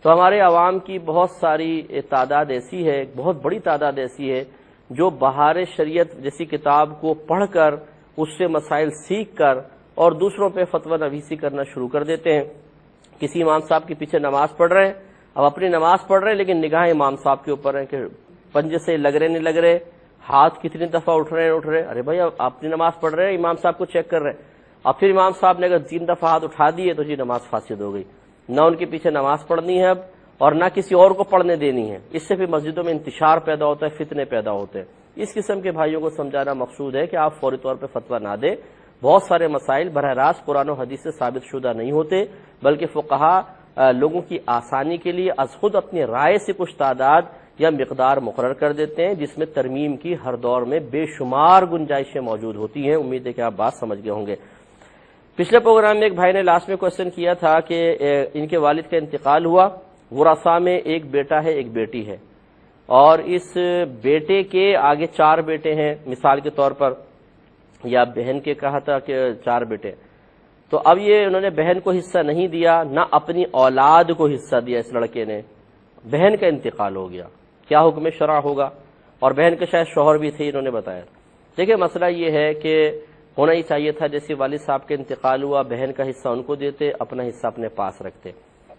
Speaker 1: تو ہمارے عوام کی بہت ساری تعداد ایسی ہے، بہت بڑی تعداد ایسی ہے جو بہار شریعت جیسی کتاب کو پڑھ کر اس سے مسائل سیکھ کر اور دوسروں پہ فتویٰ نویسی کرنا شروع کر دیتے ہیں۔ کسی امام صاحب کے پیچھے نماز پڑھ رہے ہیں، اب اپنی نماز پڑھ رہے ہیں لیکن نگاہیں امام صاحب کے اوپر ہیں کہ پنجے سے لگ رہے نہیں لگ رہے، ہاتھ کتنی دفعہ اٹھ رہے ہیں۔ ارے بھائی آپ اپنی نماز پڑھ رہے ہیں، امام صاحب کو چیک کر رہے ہیں، اب پھر امام صاحب نے اگر 3 دفعہ ہاتھ اٹھا دیے تو جی نماز فاسد ہو گئی، نہ ان کے پیچھے نماز پڑھنی ہے اب اور نہ کسی اور کو پڑھنے دینی ہے۔ اس سے پھر مسجدوں میں انتشار پیدا ہوتا ہے، فتنے پیدا ہوتے ہیں۔ اس قسم کے بھائیوں کو سمجھانا مقصود ہے کہ آپ فوری طور پہ فتویٰ نہ دیں۔ بہت سارے مسائل براہ راست قرآن و حدیث سے ثابت شدہ نہیں ہوتے، بلکہ فقہا لوگوں کی آسانی کے لیے از خود اپنی رائے سے کچھ تعداد یا مقدار مقرر کر دیتے ہیں، جس میں ترمیم کی ہر دور میں بے شمار گنجائشیں موجود ہوتی ہیں۔ امید ہے کہ آپ بات سمجھ گئے ہوں گے۔ پچھلے پروگرام میں ایک بھائی نے لاسٹ میں کوشچن کیا تھا کہ ان کے والد کا انتقال ہوا، ورثاء میں ایک بیٹا ہے ایک بیٹی ہے، اور اس بیٹے کے آگے 4 بیٹے ہیں مثال کے طور پر، یا بہن کے کہا تھا کہ 4 بیٹے، تو اب یہ انہوں نے بہن کو حصہ نہیں دیا، نہ اپنی اولاد کو حصہ دیا، اس لڑکے نے، بہن کا انتقال ہو گیا، کیا حکم شرع ہوگا؟ اور بہن کے شاید شوہر بھی تھے، انہوں نے بتایا۔ دیکھیں مسئلہ یہ ہے کہ ہونا ہی چاہیے تھا جیسے والد صاحب کا انتقال ہوا بہن کا حصہ ان کو دیتے، اپنا حصہ اپنے پاس رکھتے،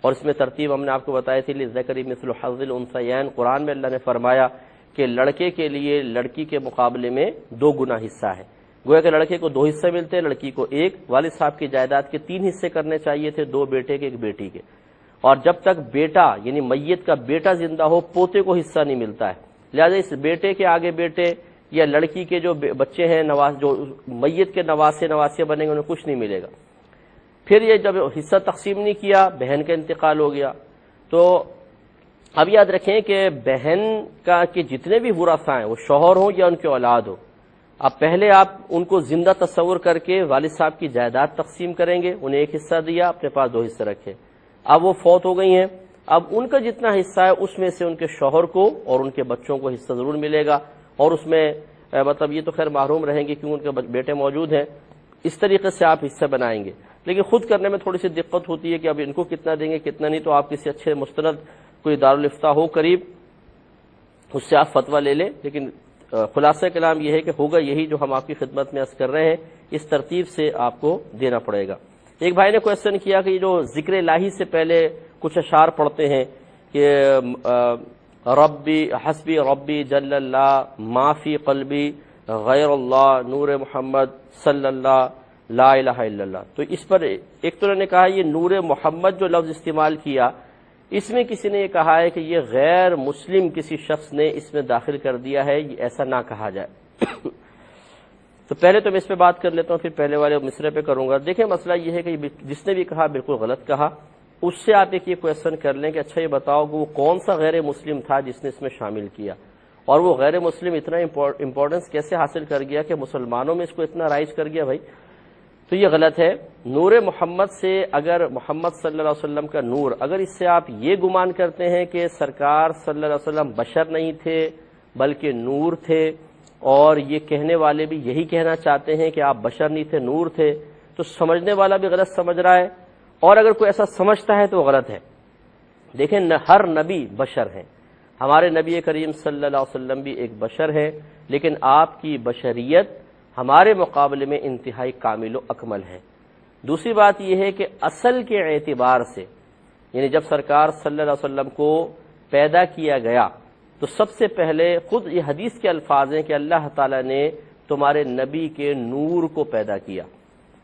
Speaker 1: اور اس میں ترتیب ہم نے آپ کو بتائی تھی، للذکر مثل حظ الانثیین، قرآن میں اللہ نے فرمایا کہ لڑکے کے لیے لڑکی کے مقابلے میں 2 گنا حصہ ہے، گویا کہ لڑکے کو 2 حصے ملتے، لڑکی کو 1۔ والد صاحب کی جائیداد کے 3 حصے کرنے چاہیے تھے، 2 بیٹے کے 1 بیٹی کے، اور جب تک بیٹا یعنی میت کا بیٹا زندہ ہو پوتے کو حصہ نہیں ملتا ہے، لہذا اس بیٹے کے آگے بیٹے یا لڑکی کے جو بچے ہیں جو میت کے نواسے بنیں گے انہیں کچھ نہیں ملے گا۔ پھر یہ جب حصہ تقسیم نہیں کیا، بہن کا انتقال ہو گیا، تو اب یاد رکھیں کہ بہن کا کہ جتنے بھی ورثاء ہیں وہ شوہر ہوں یا ان کے اولاد ہو، اب پہلے آپ ان کو زندہ تصور کر کے والد صاحب کی جائیداد تقسیم کریں گے، انہیں 1 حصہ دیا، اپنے پاس 2 حصے رکھے، اب وہ فوت ہو گئی ہیں، اب ان کا جتنا حصہ ہے اس میں سے ان کے شوہر کو اور ان کے بچوں کو حصہ ضرور ملے گا، اور اس میں مطلب یہ تو خیر محروم رہیں گے کیوں ان کے بیٹے موجود ہیں، اس طریقے سے آپ حصہ بنائیں گے۔ لیکن خود کرنے میں تھوڑی سی دقت ہوتی ہے کہ اب ان کو کتنا دیں گے کتنا نہیں، تو آپ کسی اچھے مستند کوئی دارالفتہ ہو قریب، اس سے آپ فتویٰ لے لیں، لیکن خلاصہ کلام یہ ہے کہ ہوگا یہی جو ہم آپ کی خدمت میں عرض کر رہے ہیں، اس ترتیب سے آپ کو دینا پڑے گا۔ ایک بھائی نے کوشچن کیا کہ یہ جو ذکر الہی سے پہلے کچھ اشعار پڑھتے ہیں کہ ربی حسبی ربی جل اللہ ما فی قلبی غیر اللہ نور محمد صلی اللہ لا الہ الا اللہ، تو اس پر ایک تو انہوں نے کہا یہ نور محمد جو لفظ استعمال کیا، اس میں کسی نے یہ کہا ہے کہ یہ غیر مسلم کسی شخص نے اس میں داخل کر دیا ہے، یہ ایسا نہ کہا جائے۔ تو پہلے تو میں اس پہ بات کر لیتا ہوں، پھر پہلے والے مصرے پہ کروں گا۔ دیکھیں مسئلہ یہ ہے کہ جس نے بھی کہا بالکل غلط کہا، اس سے آپ ایک یہ کویسچن کر لیں کہ اچھا یہ بتاؤ کہ وہ کون سا غیر مسلم تھا جس نے اس میں شامل کیا، اور وہ غیر مسلم اتنا امپورٹنس کیسے حاصل کر گیا کہ مسلمانوں میں اس کو اتنا رائج کر گیا۔ بھائی تو یہ غلط ہے۔ نور محمد سے اگر محمد صلی اللہ علیہ وسلم کا نور، اگر اس سے آپ یہ گمان کرتے ہیں کہ سرکار صلی اللہ علیہ وسلم بشر نہیں تھے بلکہ نور تھے، اور یہ کہنے والے بھی یہی کہنا چاہتے ہیں کہ آپ بشر نہیں تھے نور تھے، تو سمجھنے والا بھی غلط سمجھ رہا ہے، اور اگر کوئی ایسا سمجھتا ہے تو وہ غلط ہے۔ دیکھیں ہر نبی بشر ہیں، ہمارے نبی کریم صلی اللہ علیہ وسلم بھی ایک بشر ہیں، لیکن آپ کی بشریت ہمارے مقابلے میں انتہائی کامل و اکمل ہے۔ دوسری بات یہ ہے کہ اصل کے اعتبار سے، یعنی جب سرکار صلی اللہ علیہ وسلم کو پیدا کیا گیا تو سب سے پہلے خود یہ حدیث کے الفاظ ہیں کہ اللہ تعالیٰ نے تمہارے نبی کے نور کو پیدا کیا۔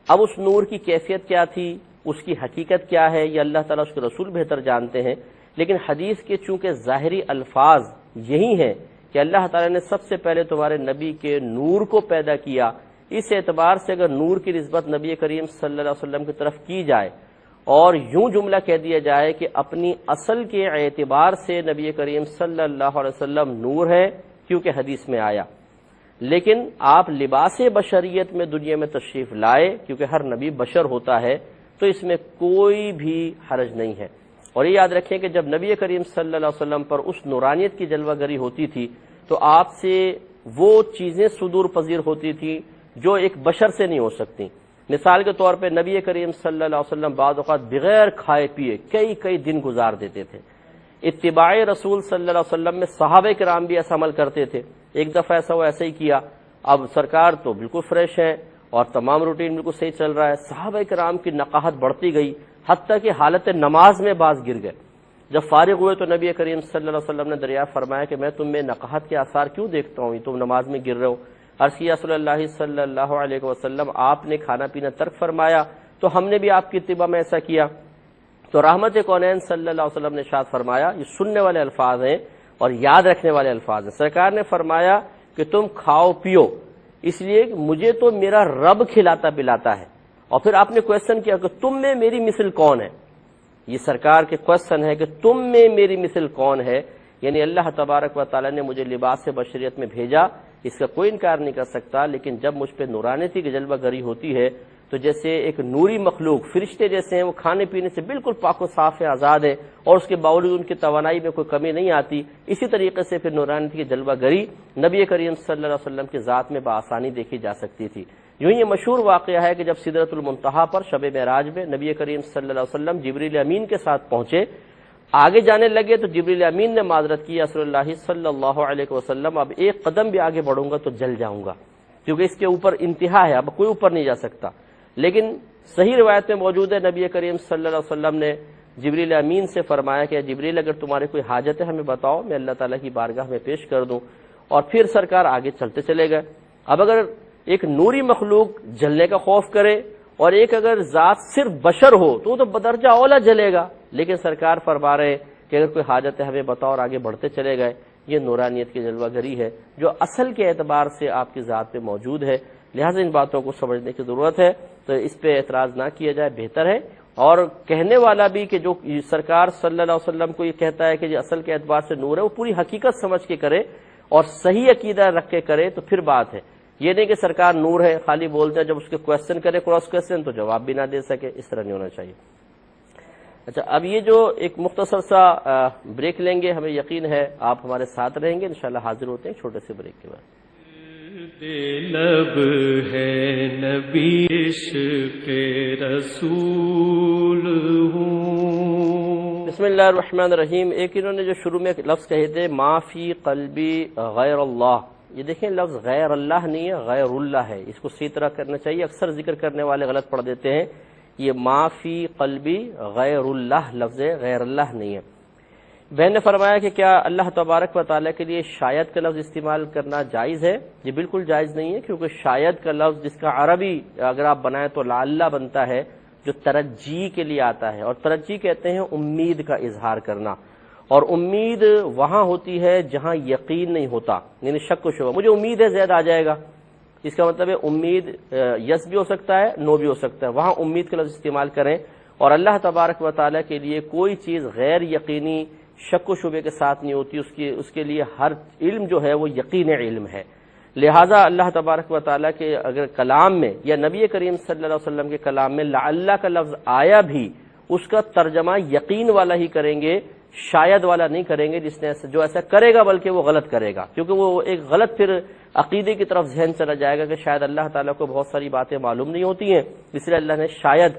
Speaker 1: اب اس نور کی کیفیت کیا تھی، اس کی حقیقت کیا ہے، یہ اللہ تعالیٰ اس کے رسول بہتر جانتے ہیں، لیکن حدیث کے چونکہ ظاہری الفاظ یہی ہیں کہ اللہ تعالیٰ نے سب سے پہلے تمہارے نبی کے نور کو پیدا کیا، اس اعتبار سے اگر نور کی نسبت نبی کریم صلی اللہ علیہ وسلم کی طرف کی جائے اور یوں جملہ کہہ دیا جائے کہ اپنی اصل کے اعتبار سے نبی کریم صلی اللہ علیہ وسلم نور ہے، کیونکہ حدیث میں آیا، لیکن آپ لباس بشریت میں دنیا میں تشریف لائے، کیونکہ ہر نبی بشر ہوتا ہے، تو اس میں کوئی بھی حرج نہیں ہے۔ اور یہ یاد رکھیں کہ جب نبی کریم صلی اللہ علیہ وسلم پر اس نورانیت کی جلوہ گری ہوتی تھی تو آپ سے وہ چیزیں صدور پذیر ہوتی تھی جو ایک بشر سے نہیں ہو سکتی۔ مثال کے طور پہ نبی کریم صلی اللہ علیہ وسلم بعض اوقات بغیر کھائے پیے کئی دن گزار دیتے تھے۔ اتباع رسول صلی اللہ علیہ وسلم میں صحابہ کرام بھی ایسا عمل کرتے تھے۔ ایک دفعہ ایسا وہ ایسے ہی کیا، اب سرکار تو بالکل فریش ہیں اور تمام روٹین بالکل صحیح چل رہا ہے، صحابہ کرام کی نقاہت بڑھتی گئی، حتیٰ کہ حالت نماز میں بعض گر گئے۔ جب فارغ ہوئے تو نبی کریم صلی اللہ علیہ وسلم نے دریافت فرمایا کہ میں تم میں نقاہت کے آثار کیوں دیکھتا ہوں، تم نماز میں گر رہے ہو۔ عرض کیا رسول اللہ صلی اللہ علیہ وسلم آپ نے کھانا پینا ترک فرمایا تو ہم نے بھی آپ کی اتباع میں ایسا کیا۔ تو رحمت کونین صلی اللہ علیہ وسلم نے ارشاد فرمایا، یہ سننے والے الفاظ ہیں اور یاد رکھنے والے الفاظ ہیں، سرکار نے فرمایا کہ تم کھاؤ پیو اس لیے کہ مجھے تو میرا رب کھلاتا پلاتا ہے، اور پھر آپ نے کویسچن کیا کہ تم میں میری مثل کون ہے، یہ سرکار کے کویسچن ہے کہ تم میں میری مثل کون ہے، یعنی اللہ تبارک و تعالی نے مجھے لباس بشریت میں بھیجا، اس کا کوئی انکار نہیں کر سکتا، لیکن جب مجھ پہ نورانیتی کی جلوہ گری ہوتی ہے تو جیسے ایک نوری مخلوق فرشتے جیسے ہیں، وہ کھانے پینے سے بالکل پاک و صاف ہے، آزاد ہے، اور اس کے باوجود ان کی توانائی میں کوئی کمی نہیں آتی، اسی طریقے سے پھر نورانیتی کی جلوہ گری نبی کریم صلی اللہ علیہ وسلم کی ذات میں بآسانی دیکھی جا سکتی تھی۔ یوں یہ مشہور واقعہ ہے کہ جب سدرۃ المنتہا پر شب معراج میں نبی کریم صلی اللہ علیہ وسلم جبریل امین کے ساتھ پہنچے، آگے جانے لگے تو جبریل امین نے معذرت کی، رسول اللہ صلی اللہ علیہ وسلم اب ایک قدم بھی آگے بڑھوں گا تو جل جاؤں گا، کیونکہ اس کے اوپر انتہا ہے، اب کوئی اوپر نہیں جا سکتا۔ لیکن صحیح روایت میں موجود ہے نبی کریم صلی اللہ علیہ وسلم نے جبریل امین سے فرمایا کہ جبریل اگر تمہارے کوئی حاجت ہے ہمیں بتاؤ، میں اللہ تعالیٰ کی بارگاہ میں پیش کر دوں، اور پھر سرکار آگے چلتے چلے گئے۔ اب اگر ایک نوری مخلوق جلنے کا خوف کرے اور ایک اگر ذات صرف بشر ہو تو وہ تو بدرجہ اولا جلے گا، لیکن سرکار فرما رہے کہ اگر کوئی حاجت ہے ہمیں بتاؤ، اور آگے بڑھتے چلے گئے۔ یہ نورانیت کی جلوہ گری ہے جو اصل کے اعتبار سے آپ کی ذات پہ موجود ہے، لہٰذا ان باتوں کو سمجھنے کی ضرورت ہے، تو اس پہ اعتراض نہ کیا جائے بہتر ہے۔ اور کہنے والا بھی کہ جو سرکار صلی اللہ علیہ وسلم کو یہ کہتا ہے کہ یہ اصل کے اعتبار سے نور ہے، وہ پوری حقیقت سمجھ کے کرے اور صحیح عقیدہ رکھ کے کرے تو پھر بات ہے، یہ نہیں کہ سرکار نور ہے خالی بولتے ہیں، جب اس کے کویسچن کرے کراس کویسچن تو جواب بھی نہ دے سکے، اس طرح نہیں ہونا چاہیے۔ اچھا، اب یہ جو ایک مختصر سا بریک لیں گے، ہمیں یقین ہے آپ ہمارے ساتھ رہیں گے، انشاءاللہ حاضر ہوتے ہیں چھوٹے سے بریک کے بعد۔
Speaker 6: لب ہے نبی عشق رسول ہوں۔
Speaker 1: بسم اللہ الرحمن الرحیم۔ ایک انہوں نے جو شروع میں لفظ کہے تھے ما فی قلبی غیر اللہ، یہ دیکھیں لفظ غیر اللہ نہیں ہے، غیر اللہ ہے، اس کو صحیح طرح کرنا چاہیے، اکثر ذکر کرنے والے غلط پڑھ دیتے ہیں، یہ ما فی قلبی غیر اللہ لفظ ہے، غیر اللہ نہیں ہے۔ بہن نے فرمایا کہ کیا اللہ تبارک و تعالیٰ کے لیے شاید کا لفظ استعمال کرنا جائز ہے؟ یہ بالکل جائز نہیں ہے، کیونکہ شاید کا لفظ جس کا عربی اگر آپ بنائیں تو لعلہ بنتا ہے، جو ترجی کے لیے آتا ہے، اور ترجی کہتے ہیں امید کا اظہار کرنا، اور امید وہاں ہوتی ہے جہاں یقین نہیں ہوتا، یعنی شک و شبہ، مجھے امید ہے زید آ جائے گا، اس کا مطلب ہے امید یس بھی ہو سکتا ہے نو بھی ہو سکتا ہے، وہاں امید کا لفظ استعمال کریں۔ اور اللہ تبارک و تعالیٰ کے لیے کوئی چیز غیر یقینی شک و شبے کے ساتھ نہیں ہوتی، اس کے لیے ہر علم جو ہے وہ یقین علم ہے، لہٰذا اللہ تبارک و تعالیٰ کے اگر کلام میں یا نبی کریم صلی اللہ علیہ وسلم کے کلام میں لعل کا لفظ آیا بھی، اس کا ترجمہ یقین والا ہی کریں گے، شاید والا نہیں کریں گے، جس نے جو ایسا کرے گا بلکہ وہ غلط کرے گا، کیونکہ وہ ایک غلط پھر عقیدے کی طرف ذہن چلا جائے گا کہ شاید اللہ تعالیٰ کو بہت ساری باتیں معلوم نہیں ہوتی ہیں، اس لیے اللہ نے شاید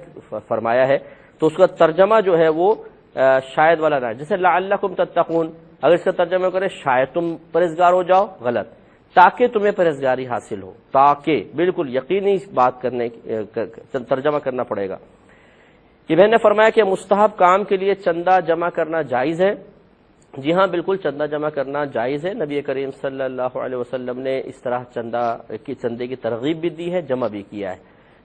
Speaker 1: فرمایا ہے، تو اس کا ترجمہ جو ہے وہ شاید والا نہ ہے۔ جیسے لعلکم تتقون، اگر اس کا ترجمہ کرے شاید تم پرہیزگار ہو جاؤ، غلط، تاکہ تمہیں پرہیزگاری حاصل ہو، تاکہ بالکل یقینی بات کرنے ترجمہ کرنا پڑے گا۔ یہ بہن نے فرمایا کہ مستحب کام کے لیے چندہ جمع کرنا جائز ہے۔ جی ہاں، بالکل چندہ جمع کرنا جائز ہے، نبی کریم صلی اللہ علیہ وسلم نے اس طرح چندے کی ترغیب بھی دی ہے، جمع بھی کیا ہے،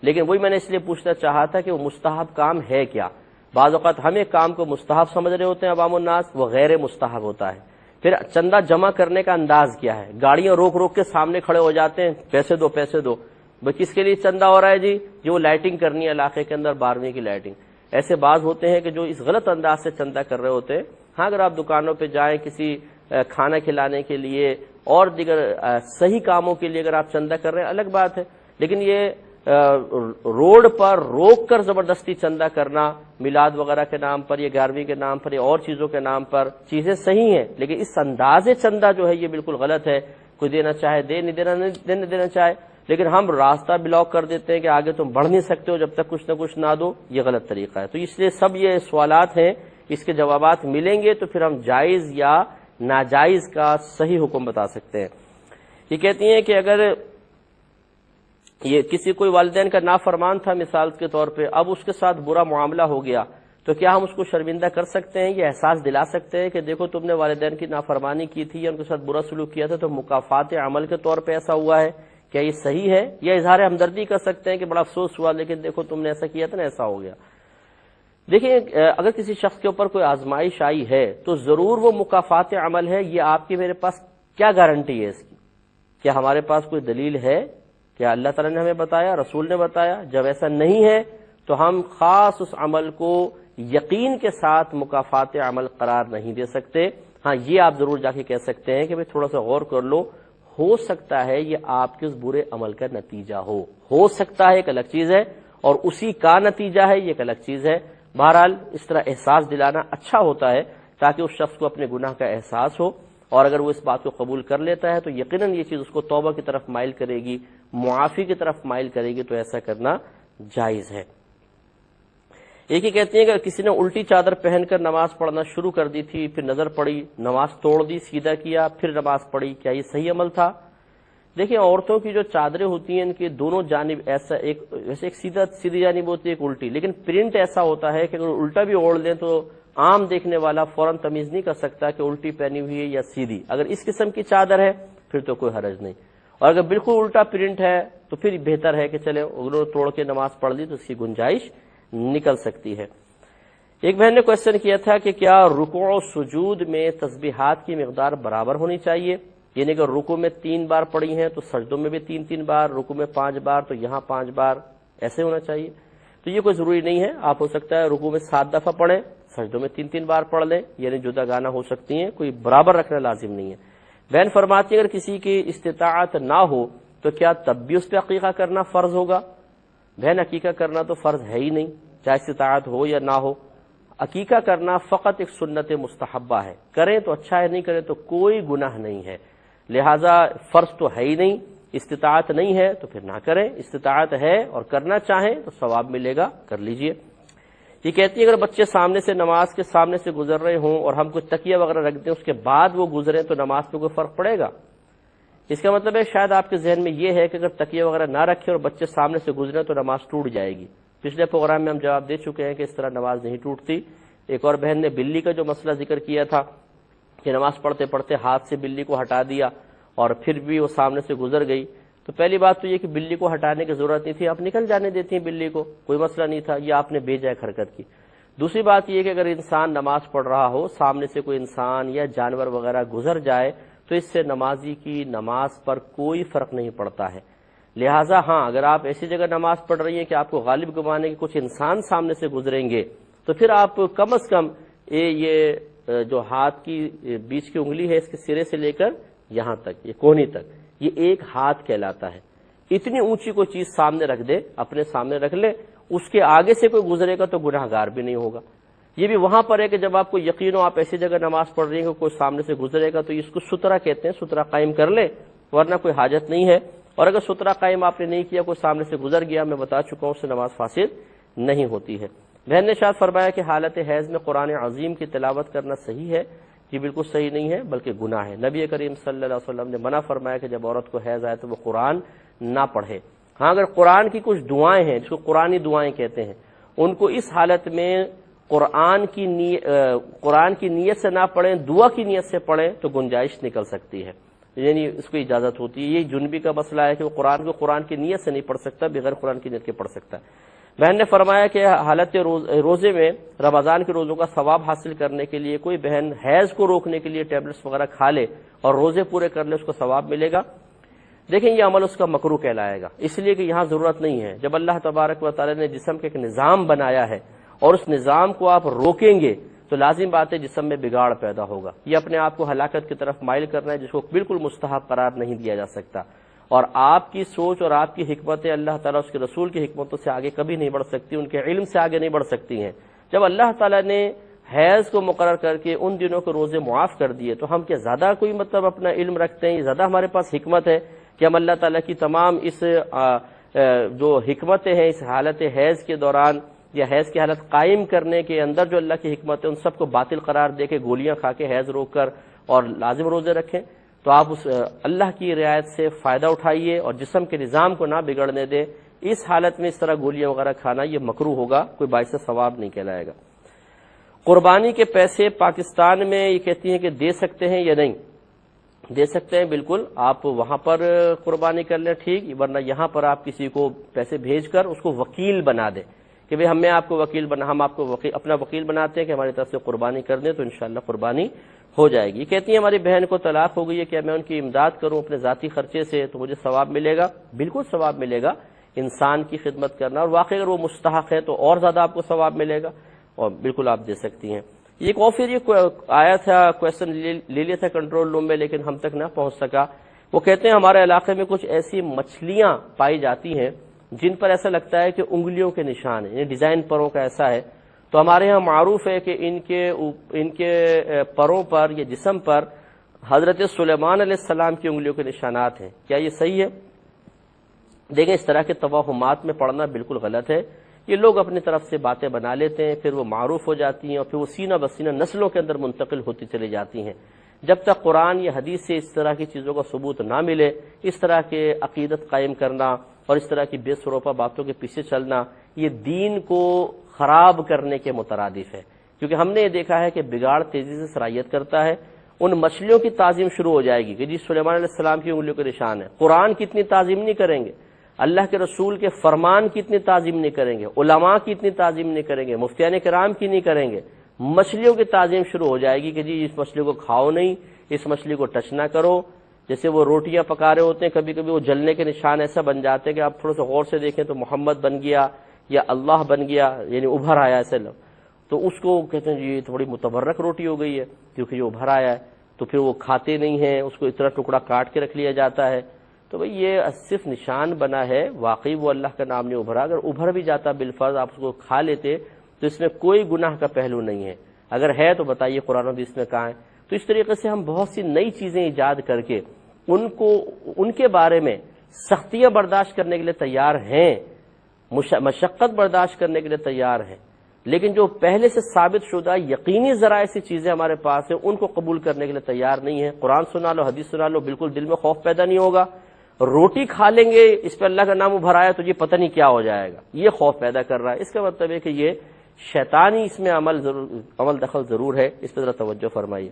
Speaker 1: لیکن وہی میں نے اس لیے پوچھنا چاہا تھا کہ وہ مستحب کام ہے کیا؟ بعض اوقات ہم ایک کام کو مستحب سمجھ رہے ہوتے ہیں عوام الناس، وہ غیر مستحب ہوتا ہے۔ پھر چندہ جمع کرنے کا انداز کیا ہے؟ گاڑیاں روک روک کے سامنے کھڑے ہو جاتے ہیں، پیسے دو پیسے دو، بھائی کس کے لیے چندہ ہو رہا ہے؟ جی جو لائٹنگ کرنی ہے علاقے کے اندر، 12ویں کی لائٹنگ۔ ایسے بعض ہوتے ہیں کہ جو اس غلط انداز سے چندہ کر رہے ہوتے ہیں۔ ہاں اگر آپ دکانوں پہ جائیں کسی کھانا کھلانے کے لیے اور دیگر صحیح کاموں کے لیے اگر آپ چندہ کر رہے ہیں الگ بات ہے، لیکن یہ روڈ پر روک کر زبردستی چندہ کرنا میلاد وغیرہ کے نام پر یا 11ویں کے نام پر یا اور چیزوں کے نام پر، چیزیں صحیح ہیں لیکن اس انداز چندہ جو ہے یہ بالکل غلط ہے۔ کوئی دینا چاہے دے، نہیں دینا چاہے، لیکن ہم راستہ بلاک کر دیتے ہیں کہ آگے تم بڑھ نہیں سکتے ہو جب تک کچھ نہ کچھ نہ دو، یہ غلط طریقہ ہے۔ تو اس لیے سب یہ سوالات ہیں، اس کے جوابات ملیں گے تو پھر ہم جائز یا ناجائز کا صحیح حکم بتا سکتے ہیں۔ یہ کہتی ہیں کہ اگر یہ کسی کوئی والدین کا نافرمان تھا مثال کے طور پہ، اب اس کے ساتھ برا معاملہ ہو گیا، تو کیا ہم اس کو شرمندہ کر سکتے ہیں؟ یہ احساس دلا سکتے ہیں کہ دیکھو تم نے والدین کی نافرمانی کی تھی یا ان کے ساتھ برا سلوک کیا تھا تو مکافات عمل کے طور پہ ایسا ہوا ہے، کیا یہ صحیح ہے؟ یا اظہار ہمدردی کر سکتے ہیں کہ بڑا افسوس ہوا لیکن دیکھو تم نے ایسا کیا تھا نا، ایسا ہو گیا۔ دیکھیں اگر کسی شخص کے اوپر کوئی آزمائش آئی ہے تو ضرور وہ مکافات عمل ہے، یہ آپ کی میرے پاس کیا گارنٹی ہے اس کی؟ کیا ہمارے پاس کوئی دلیل ہے؟ کیا اللہ تعالیٰ نے ہمیں بتایا، رسول نے بتایا؟ جب ایسا نہیں ہے تو ہم خاص اس عمل کو یقین کے ساتھ مکافات عمل قرار نہیں دے سکتے۔ ہاں یہ آپ ضرور جا کے کہہ سکتے ہیں کہ بھئی تھوڑا سا غور کر لو، ہو سکتا ہے یہ آپ کے اس برے عمل کا نتیجہ ہو سکتا ہے، ایک الگ چیز ہے، اور اسی کا نتیجہ ہے، یہ ایک الگ چیز ہے۔ بہرحال اس طرح احساس دلانا اچھا ہوتا ہے تاکہ اس شخص کو اپنے گناہ کا احساس ہو، اور اگر وہ اس بات کو قبول کر لیتا ہے تو یقیناً یہ چیز اس کو توبہ کی طرف مائل کرے گی، معافی کی طرف مائل کرے گی، تو ایسا کرنا جائز ہے۔ ایک ہی کہتی ہیں کہ کسی نے الٹی چادر پہن کر نماز پڑھنا شروع کر دی تھی، پھر نظر پڑی، نماز توڑ دی، سیدھا کیا، پھر نماز پڑھی، کیا یہ صحیح عمل تھا؟ دیکھیں عورتوں کی جو چادریں ہوتی ہیں ان کی دونوں جانب ایسا ویسے ایک سیدھی جانب ہوتی ہے ایک الٹی، لیکن پرنٹ ایسا ہوتا ہے کہ اگر الٹا بھی اوڑھ لیں تو عام دیکھنے والا فوراً تمیز نہیں کر سکتا کہ الٹی پہنی ہوئی ہے یا سیدھی۔ اگر اس قسم کی چادر ہے پھر تو کوئی حرج نہیں، اور اگر بالکل الٹا پرنٹ ہے تو پھر بہتر ہے کہ چلے اگر توڑ کے نماز پڑھ لی تو اس کی گنجائش نکل سکتی ہے۔ ایک بہن نے کوشچن کیا تھا کہ کیا رکوع و سجود میں تسبیحات کی مقدار برابر ہونی چاہیے؟ یعنی اگر رکوع میں 3 بار پڑھی ہیں تو سجدوں میں بھی 3 بار، رکوع میں 5 بار تو یہاں 5 بار، ایسے ہونا چاہیے؟ تو یہ کوئی ضروری نہیں ہے، آپ ہو سکتا ہے رکوع میں 7 دفعہ پڑھیں، سجدوں میں 3 بار پڑھ لیں، یعنی جدا گانا ہو سکتی ہیں، کوئی برابر رکھنا لازم نہیں ہے۔ بہن فرماتی ہے اگر کسی کی استطاعت نہ ہو تو کیا تب بھی اس پہ عقیقہ کرنا فرض ہوگا؟ بہن عقیقہ کرنا تو فرض ہے ہی نہیں، چاہے استطاعت ہو یا نہ ہو۔ عقیقہ کرنا فقط ایک سنت مستحبہ ہے، کریں تو اچھا ہے، نہیں کریں تو کوئی گناہ نہیں ہے، لہٰذا فرض تو ہے ہی نہیں۔ استطاعت نہیں ہے تو پھر نہ کریں، استطاعت ہے اور کرنا چاہیں تو ثواب ملے گا، کر لیجئے۔ یہ کہتی ہے اگر بچے سامنے سے نماز کے سامنے سے گزر رہے ہوں اور ہم کوئی تکیہ وغیرہ رکھ دیں اس کے بعد وہ گزریں تو نماز پہ کوئی فرق پڑے گا؟ اس کا مطلب ہے شاید آپ کے ذہن میں یہ ہے کہ اگر تکیہ وغیرہ نہ رکھیں اور بچے سامنے سے گزریں تو نماز ٹوٹ جائے گی۔ پچھلے پروگرام میں ہم جواب دے چکے ہیں کہ اس طرح نماز نہیں ٹوٹتی۔ ایک اور بہن نے بلی کا جو مسئلہ ذکر کیا تھا کہ نماز پڑھتے پڑھتے ہاتھ سے بلی کو ہٹا دیا اور پھر بھی وہ سامنے سے گزر گئی، تو پہلی بات تو یہ کہ بلی کو ہٹانے کی ضرورت نہیں تھی، آپ نکل جانے دیتی ہیں بلی کو، کوئی مسئلہ نہیں تھا، یہ آپ نے بے جائے حرکت کی۔ دوسری بات یہ کہ اگر انسان نماز پڑھ رہا ہو، سامنے سے کوئی انسان یا جانور وغیرہ گزر جائے تو اس سے نمازی کی نماز پر کوئی فرق نہیں پڑتا ہے۔ لہٰذا ہاں اگر آپ ایسی جگہ نماز پڑھ رہی ہیں کہ آپ کو غالب گمانے کے کچھ انسان سامنے سے گزریں گے تو پھر آپ کم از کم یہ جو ہاتھ کی بیچ کی انگلی ہے اس کے سرے سے لے کر یہاں تک، یہ کونی تک، یہ ایک ہاتھ کہلاتا ہے. اتنی اونچی کوئی چیز سامنے رکھ دے، اپنے سامنے رکھ لے، اس کے آگے سے کوئی گزرے گا تو گناہ گار بھی نہیں ہوگا. یہ بھی وہاں پر ہے کہ جب آپ کو یقین ہو آپ ایسی جگہ نماز پڑھ رہی ہیں کہ کوئی سامنے سے گزرے گا تو اس کو سترہ کہتے ہیں، سترہ قائم کر لے، ورنہ کوئی حاجت نہیں ہے. اور اگر سترہ قائم آپ نے نہیں کیا، کوئی سامنے سے گزر گیا، میں بتا چکا ہوں، اس سے نماز فاسد نہیں ہوتی ہے. بہن نے ارشاد فرمایا کہ حالت حیض میں قرآن عظیم کی تلاوت کرنا صحیح ہے. یہ بالکل صحیح نہیں ہے بلکہ گناہ ہے. نبی کریم صلی اللہ علیہ وسلم نے منع فرمایا کہ جب عورت کو حیض آئے تو وہ قرآن نہ پڑھے. ہاں اگر قرآن کی کچھ دعائیں ہیں جس کو قرآنی دعائیں کہتے ہیں، ان کو اس حالت میں قرآن کی نیت سے نہ پڑھیں، دعا کی نیت سے پڑھیں تو گنجائش نکل سکتی ہے، یعنی اس کو اجازت ہوتی ہے. یہ جنبی کا مسئلہ ہے کہ وہ قرآن کی نیت سے نہیں پڑھ سکتا، بغیر قرآن کی نیت کے پڑھ سکتا ہے. بہن نے فرمایا کہ حالت روزے میں رمضان کے روزوں کا ثواب حاصل کرنے کے لیے کوئی بہن حیض کو روکنے کے لیے ٹیبلٹس وغیرہ کھا لے اور روزے پورے کر لے، اس کو ثواب ملے گا. دیکھیں یہ عمل اس کا مکروہ کہلائے گا، اس لیے کہ یہاں ضرورت نہیں ہے. جب اللہ تبارک و تعالی نے جسم کے ایک نظام بنایا ہے اور اس نظام کو آپ روکیں گے تو لازم بات ہے جسم میں بگاڑ پیدا ہوگا. یہ اپنے آپ کو ہلاکت کی طرف مائل کرنا ہے جس کو بالکل مستحب قرار نہیں دیا جا سکتا. اور آپ کی سوچ اور آپ کی حکمتیں اللہ تعالیٰ اس کے رسول کی حکمتوں سے آگے کبھی نہیں بڑھ سکتی، ان کے علم سے آگے نہیں بڑھ سکتی ہیں. جب اللہ تعالیٰ نے حیض کو مقرر کر کے ان دنوں کے روزے معاف کر دیے تو ہم کیا زیادہ کوئی اپنا علم رکھتے ہیں؟ یہ زیادہ ہمارے پاس حکمت ہے کہ ہم اللہ تعالیٰ کی تمام اس جو حکمتیں ہیں اس حالت حیض کے دوران یا حیض کی حالت قائم کرنے کے اندر جو اللہ کی حکمت ہے ان سب کو باطل قرار دے کے گولیاں کھا کے حیض روک کر اور لازم روزے رکھیں؟ تو آپ اس اللہ کی رعایت سے فائدہ اٹھائیے اور جسم کے نظام کو نہ بگڑنے دیں. اس حالت میں اس طرح گولیاں وغیرہ کھانا یہ مکروہ ہوگا، کوئی باعث ثواب نہیں کہلائے گا. قربانی کے پیسے پاکستان میں یہ کہتی ہیں کہ دے سکتے ہیں یا نہیں؟ دے سکتے ہیں بالکل، آپ وہاں پر قربانی کر لیں ٹھیک، ورنہ یہاں پر آپ کسی کو پیسے بھیج کر اس کو وکیل بنا دیں کہ بھئی ہم آپ کو اپنا وکیل بناتے ہیں کہ ہماری طرف سے قربانی کر دیں تو انشاءاللہ قربانی ہو جائے گی. کہتی ہیں ہماری بہن کو طلاق ہو گئی ہے، کیا میں ان کی امداد کروں اپنے ذاتی خرچے سے تو مجھے ثواب ملے گا؟ بالکل ثواب ملے گا، انسان کی خدمت کرنا، اور واقعی اگر وہ مستحق ہے تو اور زیادہ آپ کو ثواب ملے گا، اور بالکل آپ دے سکتی ہیں. ایک اور پھر یہ آیا تھا کویسچن لے لیا تھا کنٹرول روم میں لیکن ہم تک نہ پہنچ سکا. وہ کہتے ہیں ہمارے علاقے میں کچھ ایسی مچھلیاں پائی جاتی ہیں جن پر ایسا لگتا ہے کہ انگلیوں کے نشان ہیں، یعنی ڈیزائن پروں کا ایسا ہے. تو ہمارے ہاں معروف ہے کہ ان کے پروں پر یا جسم پر حضرت سلیمان علیہ السلام کی انگلیوں کے نشانات ہیں. کیا یہ صحیح ہے؟ دیکھیں اس طرح کے توہمات میں پڑنا بالکل غلط ہے. یہ لوگ اپنی طرف سے باتیں بنا لیتے ہیں، پھر وہ معروف ہو جاتی ہیں اور پھر وہ سینہ بسینہ نسلوں کے اندر منتقل ہوتی چلی جاتی ہیں. جب تک قرآن یا حدیث سے اس طرح کی چیزوں کا ثبوت نہ ملے، اس طرح کے عقیدت قائم کرنا اور اس طرح کی بے سروپا باتوں کے پیچھے چلنا یہ دین کو خراب کرنے کے مترادف ہے. کیونکہ ہم نے یہ دیکھا ہے کہ بگاڑ تیزی سے سرایت کرتا ہے. ان مچھلیوں کی تعظیم شروع ہو جائے گی کہ جی سلیمان علیہ السلام کی انگلیوں کے نشان ہے. قرآن کی اتنی تعظیم نہیں کریں گے، اللہ کے رسول کے فرمان کی اتنی تعظیم نہیں کریں گے، علماء کی اتنی تعظیم نہیں کریں گے، مفتیان کرام کی نہیں کریں گے. مچھلیوں کی تعظیم شروع ہو جائے گی کہ جی اس مچھلی کو کھاؤ نہیں، اس مچھلی کو ٹچ نہ کرو. جیسے وہ روٹیاں پکا رہے ہوتے ہیں، کبھی کبھی وہ جلنے کے نشان ایسا بن جاتے ہیں کہ آپ تھوڑا سا غور سے دیکھیں تو محمد بن گیا یا اللہ بن گیا، یعنی ابھر آیا ایسے لوگ، تو اس کو کہتے ہیں جی یہ تھوڑی متبرک روٹی ہو گئی ہے کیونکہ یہ ابھر آیا ہے. تو پھر وہ کھاتے نہیں ہیں، اس کو اتنا ٹکڑا کاٹ کے رکھ لیا جاتا ہے. تو بھئی یہ صرف نشان بنا ہے، واقعی وہ اللہ کا نام نہیں ابھرا. اگر ابھر بھی جاتا بالفرض آپ اس کو کھا لیتے تو اس میں کوئی گناہ کا پہلو نہیں ہے. اگر ہے تو بتائیے قرآن و حدیث میں کہاں ہے؟ تو اس طریقے سے ہم بہت سی نئی چیزیں ایجاد کر کے ان کے بارے میں سختیاں برداشت کرنے کے لیے تیار ہیں، مشقت برداشت کرنے کے لیے تیار ہیں، لیکن جو پہلے سے ثابت شدہ یقینی ذرائع سے چیزیں ہمارے پاس ہیں ان کو قبول کرنے کے لیے تیار نہیں ہے. قرآن سنا لو، حدیث سنا لو، بالکل دل میں خوف پیدا نہیں ہوگا. روٹی کھا لیں گے اس پہ اللہ کا نام ابھر آیا تو یہ پتہ نہیں کیا ہو جائے گا، یہ خوف پیدا کر رہا ہے. اس کا مطلب ہے کہ یہ شیطانی اس میں عمل دخل ضرور ہے. اس پہ ذرا توجہ فرمائیے.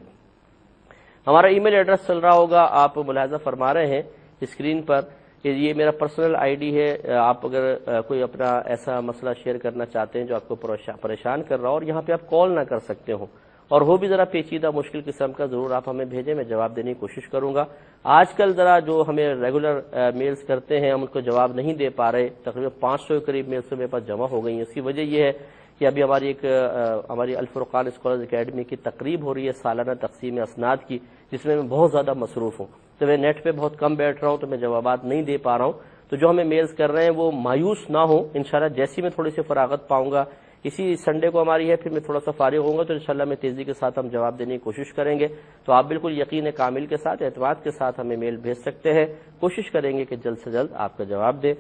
Speaker 1: ہمارا ای میل ایڈریس چل رہا ہوگا، آپ ملاحظہ فرما رہے ہیں اسکرین پر کہ یہ میرا پرسنل آئی ڈی ہے. آپ اگر کوئی اپنا ایسا مسئلہ شیئر کرنا چاہتے ہیں جو آپ کو پریشان کر رہا ہو اور یہاں پہ آپ کال نہ کر سکتے ہوں اور وہ بھی ذرا پیچیدہ مشکل قسم کا، ضرور آپ ہمیں بھیجیں، میں جواب دینے کی کوشش کروں گا. آج کل ذرا جو ہمیں ریگولر میلز کرتے ہیں ہم ان کو جواب نہیں دے پا رہے. تقریباً 500 کے قریب میلز میرے پاس جمع ہو گئی ہیں. اس کی وجہ یہ ہے کہ ابھی ہماری الفرقان اسکالرز اکیڈمی کی تقریب ہو رہی ہے سالانہ تقسیم اسناد کی، جس میں بہت زیادہ مصروف ہوں. تو میں نیٹ پہ بہت کم بیٹھ رہا ہوں تو میں جوابات نہیں دے پا رہا ہوں. تو جو ہمیں میلز کر رہے ہیں وہ مایوس نہ ہوں. انشاءاللہ جیسی میں تھوڑی سی فراغت پاؤں گا, اسی سنڈے کو ہماری ہے, پھر میں تھوڑا سا فارغ ہوں گا تو انشاءاللہ میں تیزی کے ساتھ ہم جواب دینے کی کوشش کریں گے. تو آپ بالکل یقین کامل کے ساتھ, اعتماد کے ساتھ ہمیں میل بھیج سکتے ہیں. کوشش کریں گے کہ جلد سے جلد آپ کا جواب دیں.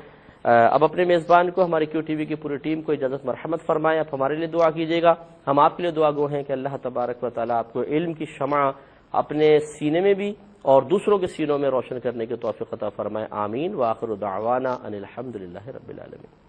Speaker 1: اب اپنے میزبان کو, ہماری کیو ٹی وی کی پوری ٹیم کو اجازت مرحمت فرمائیں. آپ ہمارے لیے دعا کیجیے گا, ہم آپ کے لیے دعا گو ہیں کہ اللہ تبارک و تعالیٰ آپ کو علم کی شمع اپنے سینے میں بھی اور دوسروں کے سینوں میں روشن کرنے کی توفیق عطا فرمائے. آمین. وآخر دعوانا ان الحمدللہ رب العالمین.